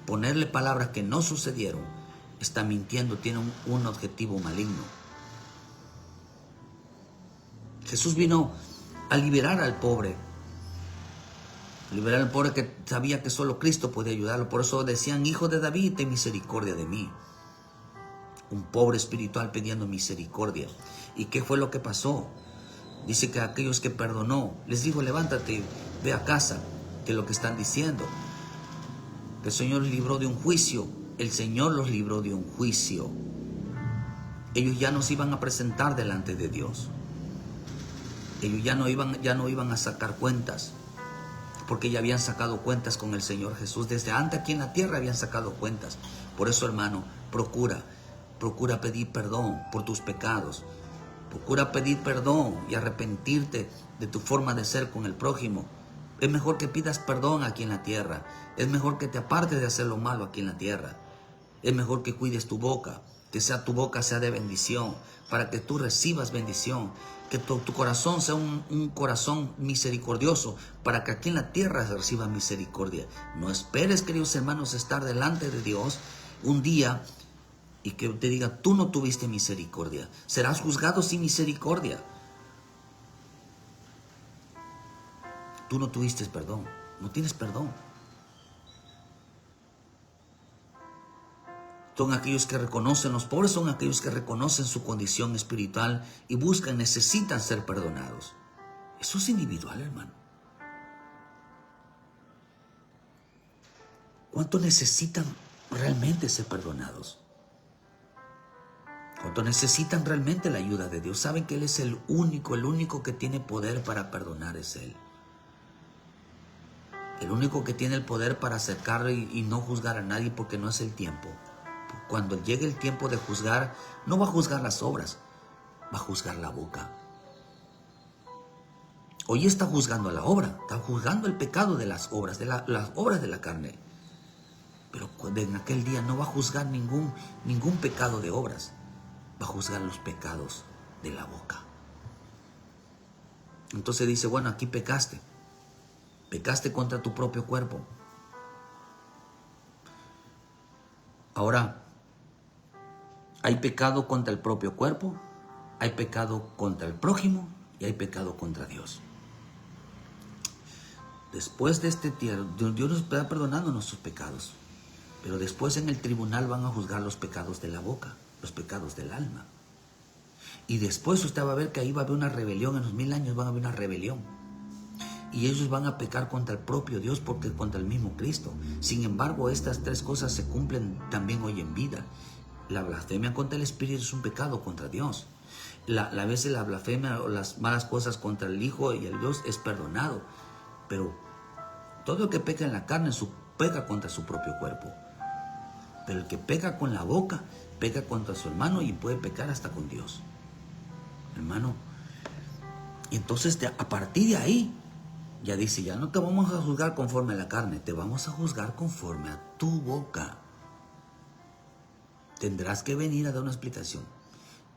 ponerle palabras que no sucedieron, está mintiendo, tiene un objetivo maligno. Jesús vino a liberar al pobre. Liberar al pobre que sabía que solo Cristo podía ayudarlo. Por eso decían: Hijo de David, ten misericordia de mí. Un pobre espiritual pidiendo misericordia. ¿Y qué fue lo que pasó? Dice que a aquellos que perdonó, les dijo: levántate, ve a casa, que es lo que están diciendo. Que el Señor los libró de un juicio. El Señor los libró de un juicio. Ellos ya no se iban a presentar delante de Dios. Ellos ya no iban a sacar cuentas, porque ya habían sacado cuentas con el Señor Jesús. Desde antes aquí en la tierra habían sacado cuentas. Por eso, hermano, procura pedir perdón por tus pecados. Procura pedir perdón y arrepentirte de tu forma de ser con el prójimo. Es mejor que pidas perdón aquí en la tierra. Es mejor que te apartes de hacer lo malo aquí en la tierra. Es mejor que cuides tu boca, que tu boca sea de bendición, para que tú recibas bendición. Que tu corazón sea un corazón misericordioso, para que aquí en la tierra se reciba misericordia. No esperes, queridos hermanos, estar delante de Dios un día y que te diga: tú no tuviste misericordia. Serás juzgado sin misericordia. Tú no tuviste perdón, no tienes perdón. Son aquellos que reconocen, los pobres son aquellos que reconocen su condición espiritual y buscan, necesitan ser perdonados. Eso es individual, hermano. ¿Cuánto necesitan realmente ser perdonados? ¿Cuánto necesitan realmente la ayuda de Dios? Saben que Él es el único que tiene poder para perdonar es Él. El único que tiene el poder para acercar y no juzgar a nadie, porque no es el tiempo. Cuando llegue el tiempo de juzgar, no va a juzgar las obras, va a juzgar la boca. Hoy está juzgando la obra, está juzgando el pecado de las obras, de las obras de la carne. Pero en aquel día no va a juzgar ningún pecado de obras, va a juzgar los pecados de la boca. Entonces dice: bueno, aquí pecaste contra tu propio cuerpo. Ahora, hay pecado contra el propio cuerpo, hay pecado contra el prójimo y hay pecado contra Dios. Después de este tiempo, Dios nos está perdonando nuestros pecados, pero después en el tribunal van a juzgar los pecados de la boca, los pecados del alma. Y después usted va a ver que ahí va a haber una rebelión, en los 1000 años va a haber una rebelión. Y ellos van a pecar contra el propio Dios, porque contra el mismo Cristo. Sin embargo, estas 3 cosas se cumplen también hoy en vida. La blasfemia contra el Espíritu es un pecado contra Dios. A veces la blasfemia o las malas cosas contra el Hijo y el Dios es perdonado. Pero todo el que peca en la carne peca contra su propio cuerpo. Pero el que peca con la boca, peca contra su hermano y puede pecar hasta con Dios. Hermano, y entonces a partir de ahí, ya dice: ya no te vamos a juzgar conforme a la carne, te vamos a juzgar conforme a tu boca. tendrás que venir a dar una explicación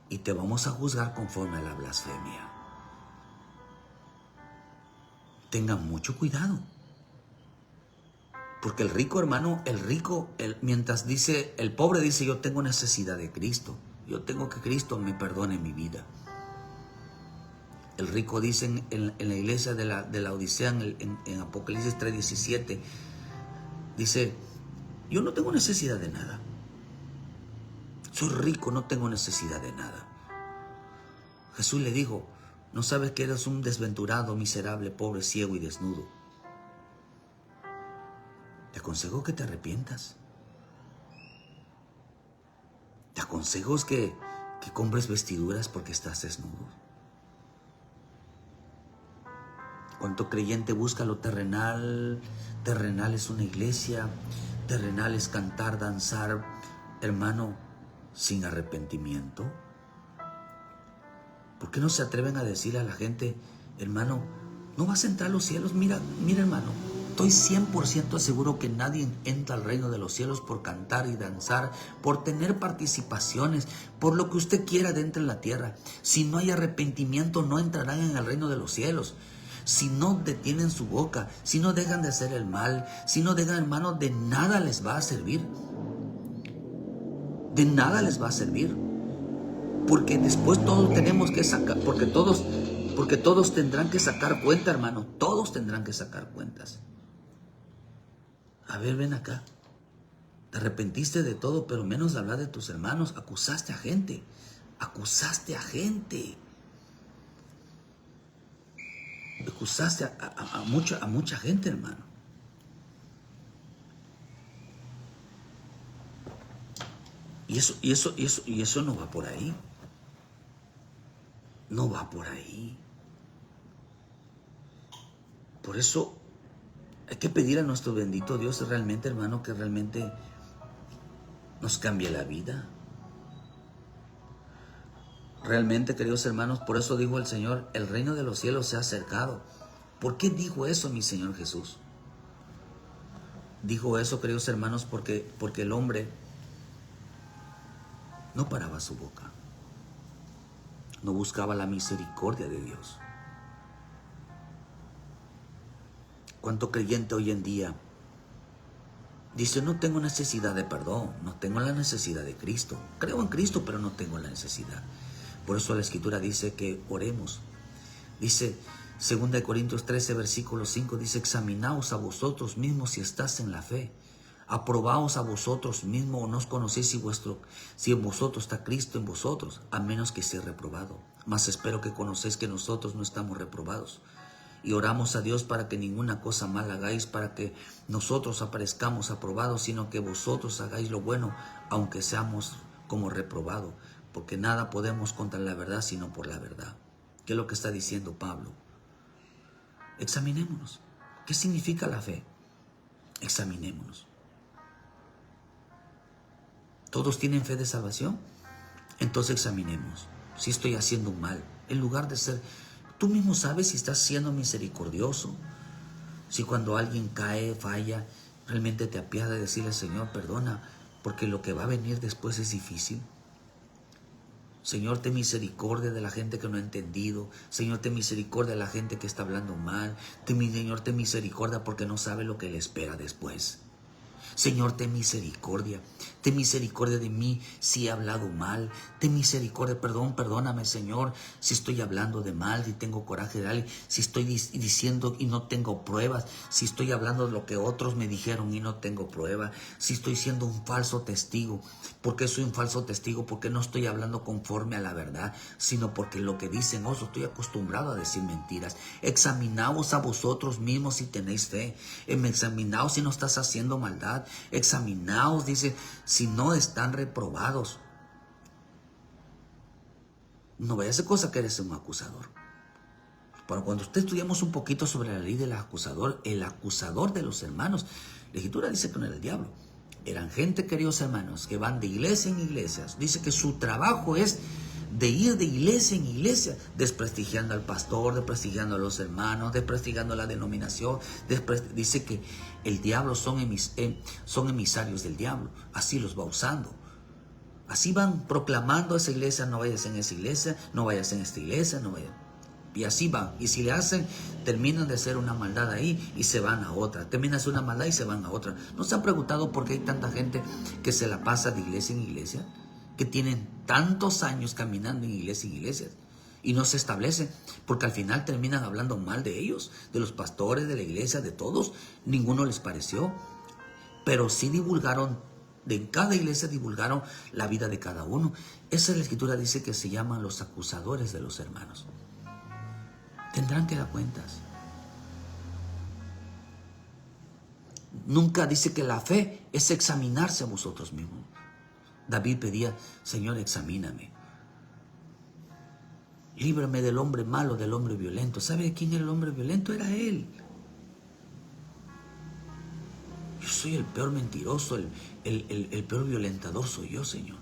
y te vamos a juzgar conforme a la blasfemia. Tengan mucho cuidado. Porque el rico, hermano, mientras dice, el pobre dice, yo tengo necesidad de Cristo. Yo tengo que Cristo me perdone mi vida. El rico dice en la iglesia de la Odisea, en Apocalipsis 3:17, dice, yo no tengo necesidad de nada. Soy rico, no tengo necesidad de nada. Jesús le dijo, ¿no sabes que eres un desventurado, miserable, pobre, ciego y desnudo? Te aconsejo que te arrepientas. Te aconsejo que compres vestiduras porque estás desnudo. ¿Cuánto creyente busca lo terrenal? Terrenal es una iglesia, terrenal es cantar, danzar, hermano, sin arrepentimiento. ¿Por qué no se atreven a decirle a la gente, hermano, no vas a entrar a los cielos? Mira, hermano, estoy 100% seguro que nadie entra al reino de los cielos por cantar y danzar, por tener participaciones, por lo que usted quiera dentro de la tierra. Si no hay arrepentimiento, no entrarán en el reino de los cielos. Si no detienen su boca, si no dejan de hacer el mal, si no dejan, hermano, de nada les va a servir. De nada les va a servir. Porque después todos tenemos que sacar, porque todos tendrán que sacar cuenta, hermano. Todos tendrán que sacar cuentas. A ver, ven acá. Te arrepentiste de todo, pero menos de hablar de tus hermanos. Acusaste a gente. Acusaste a gente. Acusaste a mucha gente, hermano. Y eso no va por ahí. No va por ahí. Por eso hay que pedir a nuestro bendito Dios realmente, hermano, que realmente nos cambie la vida. Realmente, queridos hermanos, por eso dijo el Señor, el reino de los cielos se ha acercado. ¿Por qué dijo eso mi Señor Jesús? Dijo eso, queridos hermanos, porque el hombre no paraba su boca. No buscaba la misericordia de Dios. ¿Cuánto creyente hoy en día dice, no tengo necesidad de perdón, no tengo la necesidad de Cristo? Creo en Cristo, pero no tengo la necesidad. Por eso la Escritura dice que oremos. Dice 2 Corintios 13, versículo 5, dice, examinaos a vosotros mismos si estás en la fe. Aprobaos a vosotros mismos o no os conocéis si en vosotros está Cristo en vosotros, a menos que sea reprobado. Mas espero que conocéis que nosotros no estamos reprobados. Y oramos a Dios para que ninguna cosa mala hagáis, para que nosotros aparezcamos aprobados, sino que vosotros hagáis lo bueno, aunque seamos como reprobados. Porque nada podemos contra la verdad, sino por la verdad. ¿Qué es lo que está diciendo Pablo? Examinémonos. ¿Qué significa la fe? Examinémonos. ¿Todos tienen fe de salvación? Entonces examinemos. Si estoy haciendo un mal, en lugar de ser... Tú mismo sabes si estás siendo misericordioso. Si cuando alguien cae, falla, realmente te apiadas de decirle, Señor, perdona, porque lo que va a venir después es difícil. Señor, ten misericordia de la gente que no ha entendido. Señor, ten misericordia de la gente que está hablando mal. Señor, ten misericordia porque no sabe lo que le espera después. Señor, ten misericordia de mí si he hablado mal. Ten misericordia, perdóname, Señor, si estoy hablando de mal, si tengo coraje de alguien, si estoy diciendo y no tengo pruebas, si estoy hablando de lo que otros me dijeron y no tengo prueba, si estoy siendo un falso testigo. ¿Por qué soy un falso testigo? Porque no estoy hablando conforme a la verdad, sino porque lo que dicen otros, estoy acostumbrado a decir mentiras. Examinaos a vosotros mismos si tenéis fe. Examinaos si no estás haciendo maldad. Examinaos, dice, si no están reprobados. No vaya a ser cosa que eres un acusador. Pero cuando usted estudiamos un poquito sobre la ley del acusador, el acusador de los hermanos, la Escritura dice que no era el diablo. Eran gente, queridos hermanos, que van de iglesia en iglesia. Dice que su trabajo es de ir de iglesia en iglesia, desprestigiando al pastor, desprestigiando a los hermanos, desprestigiando la denominación. Dice que el diablo son emisarios del diablo. Así los va usando. Así van proclamando esa iglesia, no vayas en esa iglesia, no vayas en esta iglesia, no vayas. Y así van. Y si le hacen, terminan de hacer una maldad ahí y se van a otra. Terminan de hacer una maldad y se van a otra. ¿No se han preguntado por qué hay tanta gente que se la pasa de iglesia en iglesia? Que tienen tantos años caminando en iglesia en iglesia y no se establecen, porque al final terminan hablando mal de ellos, de los pastores, de la iglesia, de todos. Ninguno les pareció, pero sí divulgaron, de cada iglesia divulgaron la vida de cada uno. Esa es la escritura, dice que se llaman los acusadores de los hermanos. Tendrán que dar cuentas. Nunca dice que la fe es examinarse a vosotros mismos. David pedía, Señor, examíname. Líbrame del hombre malo, del hombre violento. ¿Sabe quién era el hombre violento? Era él. Yo soy el peor mentiroso, el peor violentador soy yo, Señor.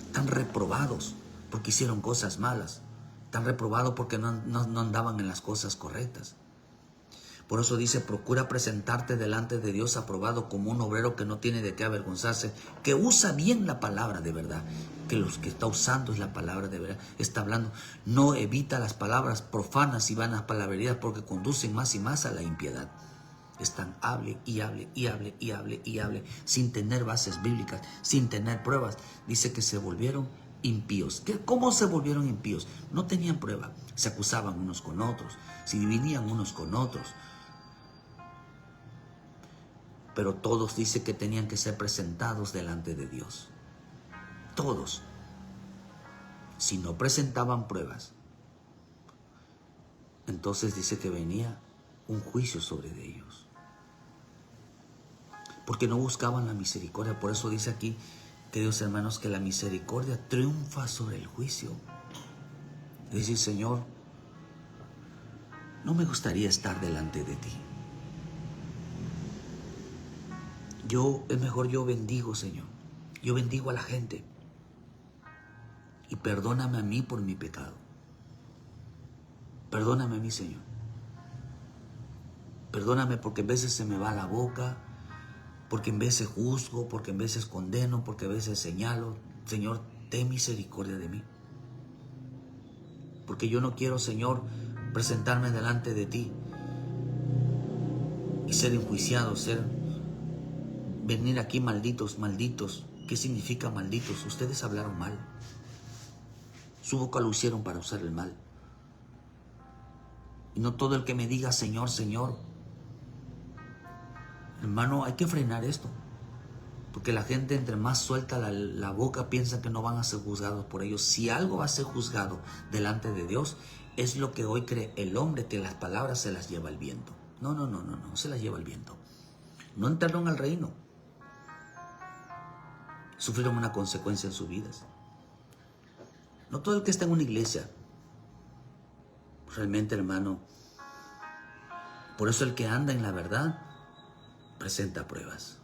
Están reprobados porque hicieron cosas malas. Están reprobados porque no andaban en las cosas correctas. Por eso dice, procura presentarte delante de Dios aprobado como un obrero que no tiene de qué avergonzarse, que usa bien la palabra de verdad, que los que está usando es la palabra de verdad, está hablando. No evita las palabras profanas y vanas palabrerías porque conducen más y más a la impiedad. Están hable y hable y hable y hable y hable, sin tener bases bíblicas, sin tener pruebas. Dice que se volvieron impíos. ¿Cómo se volvieron impíos? No tenían prueba. Se acusaban unos con otros, se dividían unos con otros. Pero todos dice que tenían que ser presentados delante de Dios. Todos. Si no presentaban pruebas, entonces dice que venía un juicio sobre ellos. Porque no buscaban la misericordia. Por eso dice aquí, queridos hermanos, que la misericordia triunfa sobre el juicio. Es decir, Señor, no me gustaría estar delante de ti. Es mejor yo bendigo, Señor. Yo bendigo a la gente. Y perdóname a mí por mi pecado. Perdóname a mí, Señor. Perdóname porque en veces se me va la boca, porque en veces juzgo, porque en veces condeno, porque a veces señalo. Señor, ten misericordia de mí. Porque yo no quiero, Señor, presentarme delante de ti y ser enjuiciado, venir aquí malditos, malditos. ¿Qué significa malditos? Ustedes hablaron mal. Su boca lo hicieron para usar el mal. Y no todo el que me diga Señor, Señor. Hermano, hay que frenar esto. Porque la gente entre más suelta la boca piensa que no van a ser juzgados por ellos. Si algo va a ser juzgado delante de Dios, es lo que hoy cree el hombre, que las palabras se las lleva el viento. No se las lleva el viento. No entraron al reino. Sufrieron una consecuencia en sus vidas. No todo el que está en una iglesia. Realmente, hermano, por eso el que anda en la verdad presenta pruebas.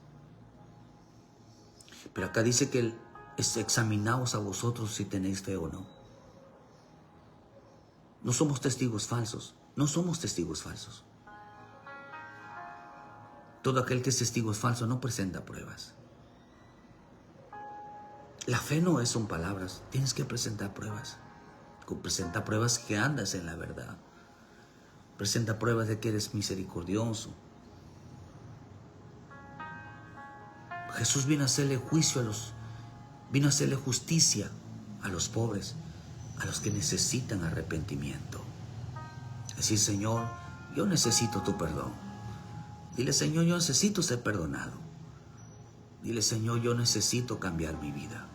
Pero acá dice que examinaos a vosotros si tenéis fe o no. No somos testigos falsos. No somos testigos falsos. Todo aquel que es testigo falso no presenta pruebas. La fe no son palabras. Tienes que presentar pruebas. Presenta pruebas que andas en la verdad. Presenta pruebas de que eres misericordioso. Jesús vino a hacerle juicio vino a hacerle justicia a los pobres, a los que necesitan arrepentimiento. Decir, Señor, yo necesito tu perdón. Dile, Señor, yo necesito ser perdonado. Dile, Señor, yo necesito cambiar mi vida.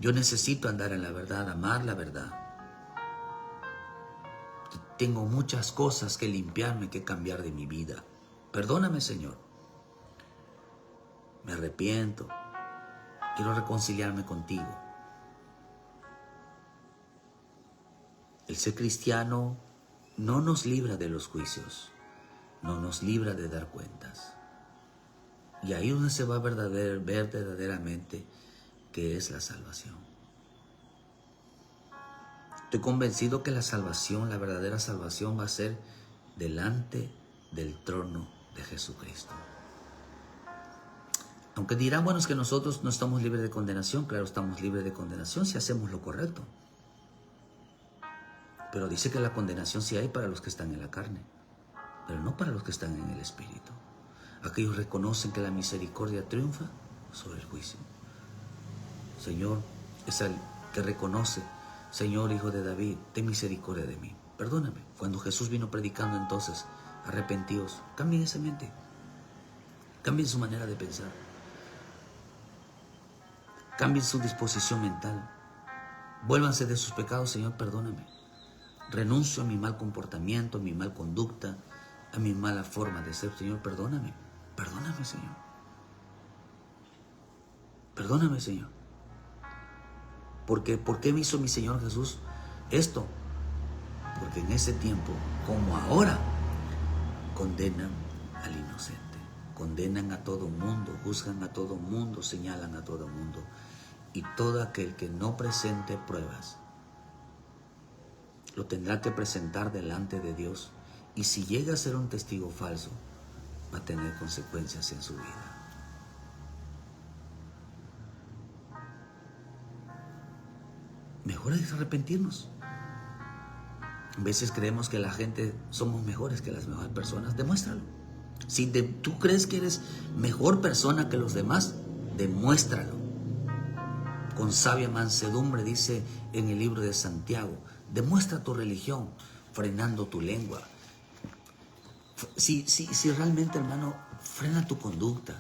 Yo necesito andar en la verdad, amar la verdad. Tengo muchas cosas que limpiarme, que cambiar de mi vida. Perdóname, Señor. Me arrepiento. Quiero reconciliarme contigo. El ser cristiano no nos libra de los juicios. No nos libra de dar cuentas. Y ahí es donde se va a ver verdaderamente qué es la salvación. Estoy convencido que la salvación, la verdadera salvación, va a ser delante del trono de Jesucristo. Aunque dirán, bueno, es que nosotros no estamos libres de condenación. Claro, estamos libres de condenación si hacemos lo correcto. Pero dice que la condenación sí hay para los que están en la carne, pero no para los que están en el Espíritu. Aquellos reconocen que la misericordia triunfa sobre el juicio. Señor, es el que reconoce, Señor, Hijo de David, ten misericordia de mí. Perdóname. Cuando Jesús vino predicando entonces, arrepentidos, cambien esa mente, cambien su manera de pensar, cambien su disposición mental, vuélvanse de sus pecados. Señor, perdóname. Renuncio a mi mal comportamiento, a mi mal conducta, a mi mala forma de ser. Señor, perdóname. Perdóname, Señor. Perdóname, Señor. ¿Por qué me hizo mi Señor Jesús esto? Porque en ese tiempo, como ahora, condenan al inocente. Condenan a todo mundo, juzgan a todo mundo, señalan a todo mundo. Y todo aquel que no presente pruebas lo tendrá que presentar delante de Dios, y si llega a ser un testigo falso, va a tener consecuencias en su vida. Mejor es arrepentirnos. A veces creemos que la gente somos mejores que las mejores personas. Demuéstralo. Si tú crees que eres mejor persona que los demás, demuéstralo. Con sabia mansedumbre, dice en el libro de Santiago, demuestra tu religión, frenando tu lengua. Si realmente, hermano, frena tu conducta.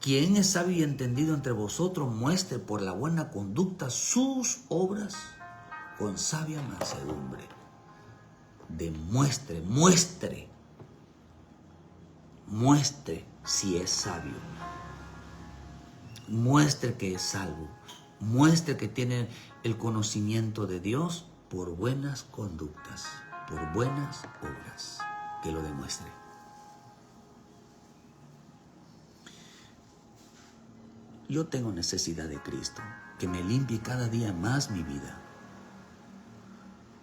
Quien es sabio y entendido entre vosotros, muestre por la buena conducta sus obras con sabia mansedumbre. Muestre si es sabio. Muestre que es salvo. Muestre que tiene el conocimiento de Dios por buenas conductas, por buenas obras. Que lo demuestre. Yo tengo necesidad de Cristo, que me limpie cada día más mi vida.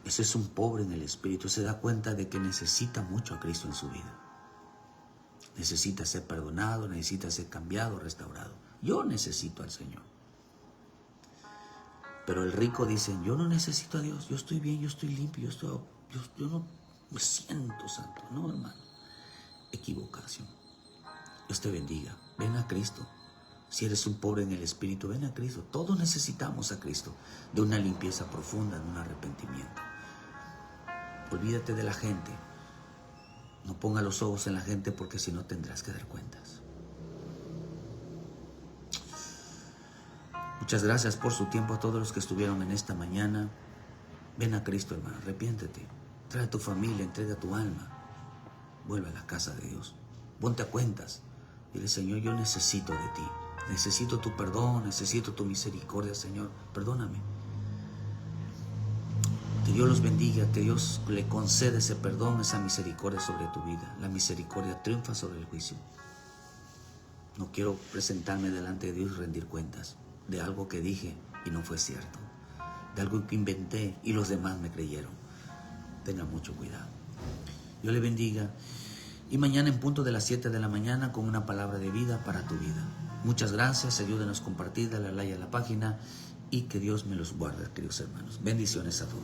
Ese es un pobre en el Espíritu, se da cuenta de que necesita mucho a Cristo en su vida. Necesita ser perdonado, necesita ser cambiado, restaurado. Yo necesito al Señor. Pero el rico dice, yo no necesito a Dios, yo estoy bien, yo estoy limpio, yo no me siento santo. No, hermano, equivocación. Dios te bendiga, ven a Cristo. Si eres un pobre en el Espíritu, ven a Cristo. Todos necesitamos a Cristo, de una limpieza profunda, de un arrepentimiento. Olvídate de la gente. No ponga los ojos en la gente, porque si no tendrás que dar cuentas. Muchas gracias por su tiempo a todos los que estuvieron en esta mañana. Ven a Cristo, hermano, arrepiéntete. Trae a tu familia, entrega tu alma. Vuelve a la casa de Dios. Ponte a cuentas. Dile, Señor, yo necesito de ti. Necesito tu perdón, necesito tu misericordia, Señor. Perdóname. Que Dios los bendiga, que Dios le conceda ese perdón, esa misericordia sobre tu vida. La misericordia triunfa sobre el juicio. No quiero presentarme delante de Dios y rendir cuentas de algo que dije y no fue cierto, de algo que inventé y los demás me creyeron. Tenga mucho cuidado. Dios le bendiga. Y mañana en punto de las 7 de la mañana con una palabra de vida para tu vida. Muchas gracias, ayúdenos a compartir, dale like a la página y que Dios me los guarde, queridos hermanos. Bendiciones a todos.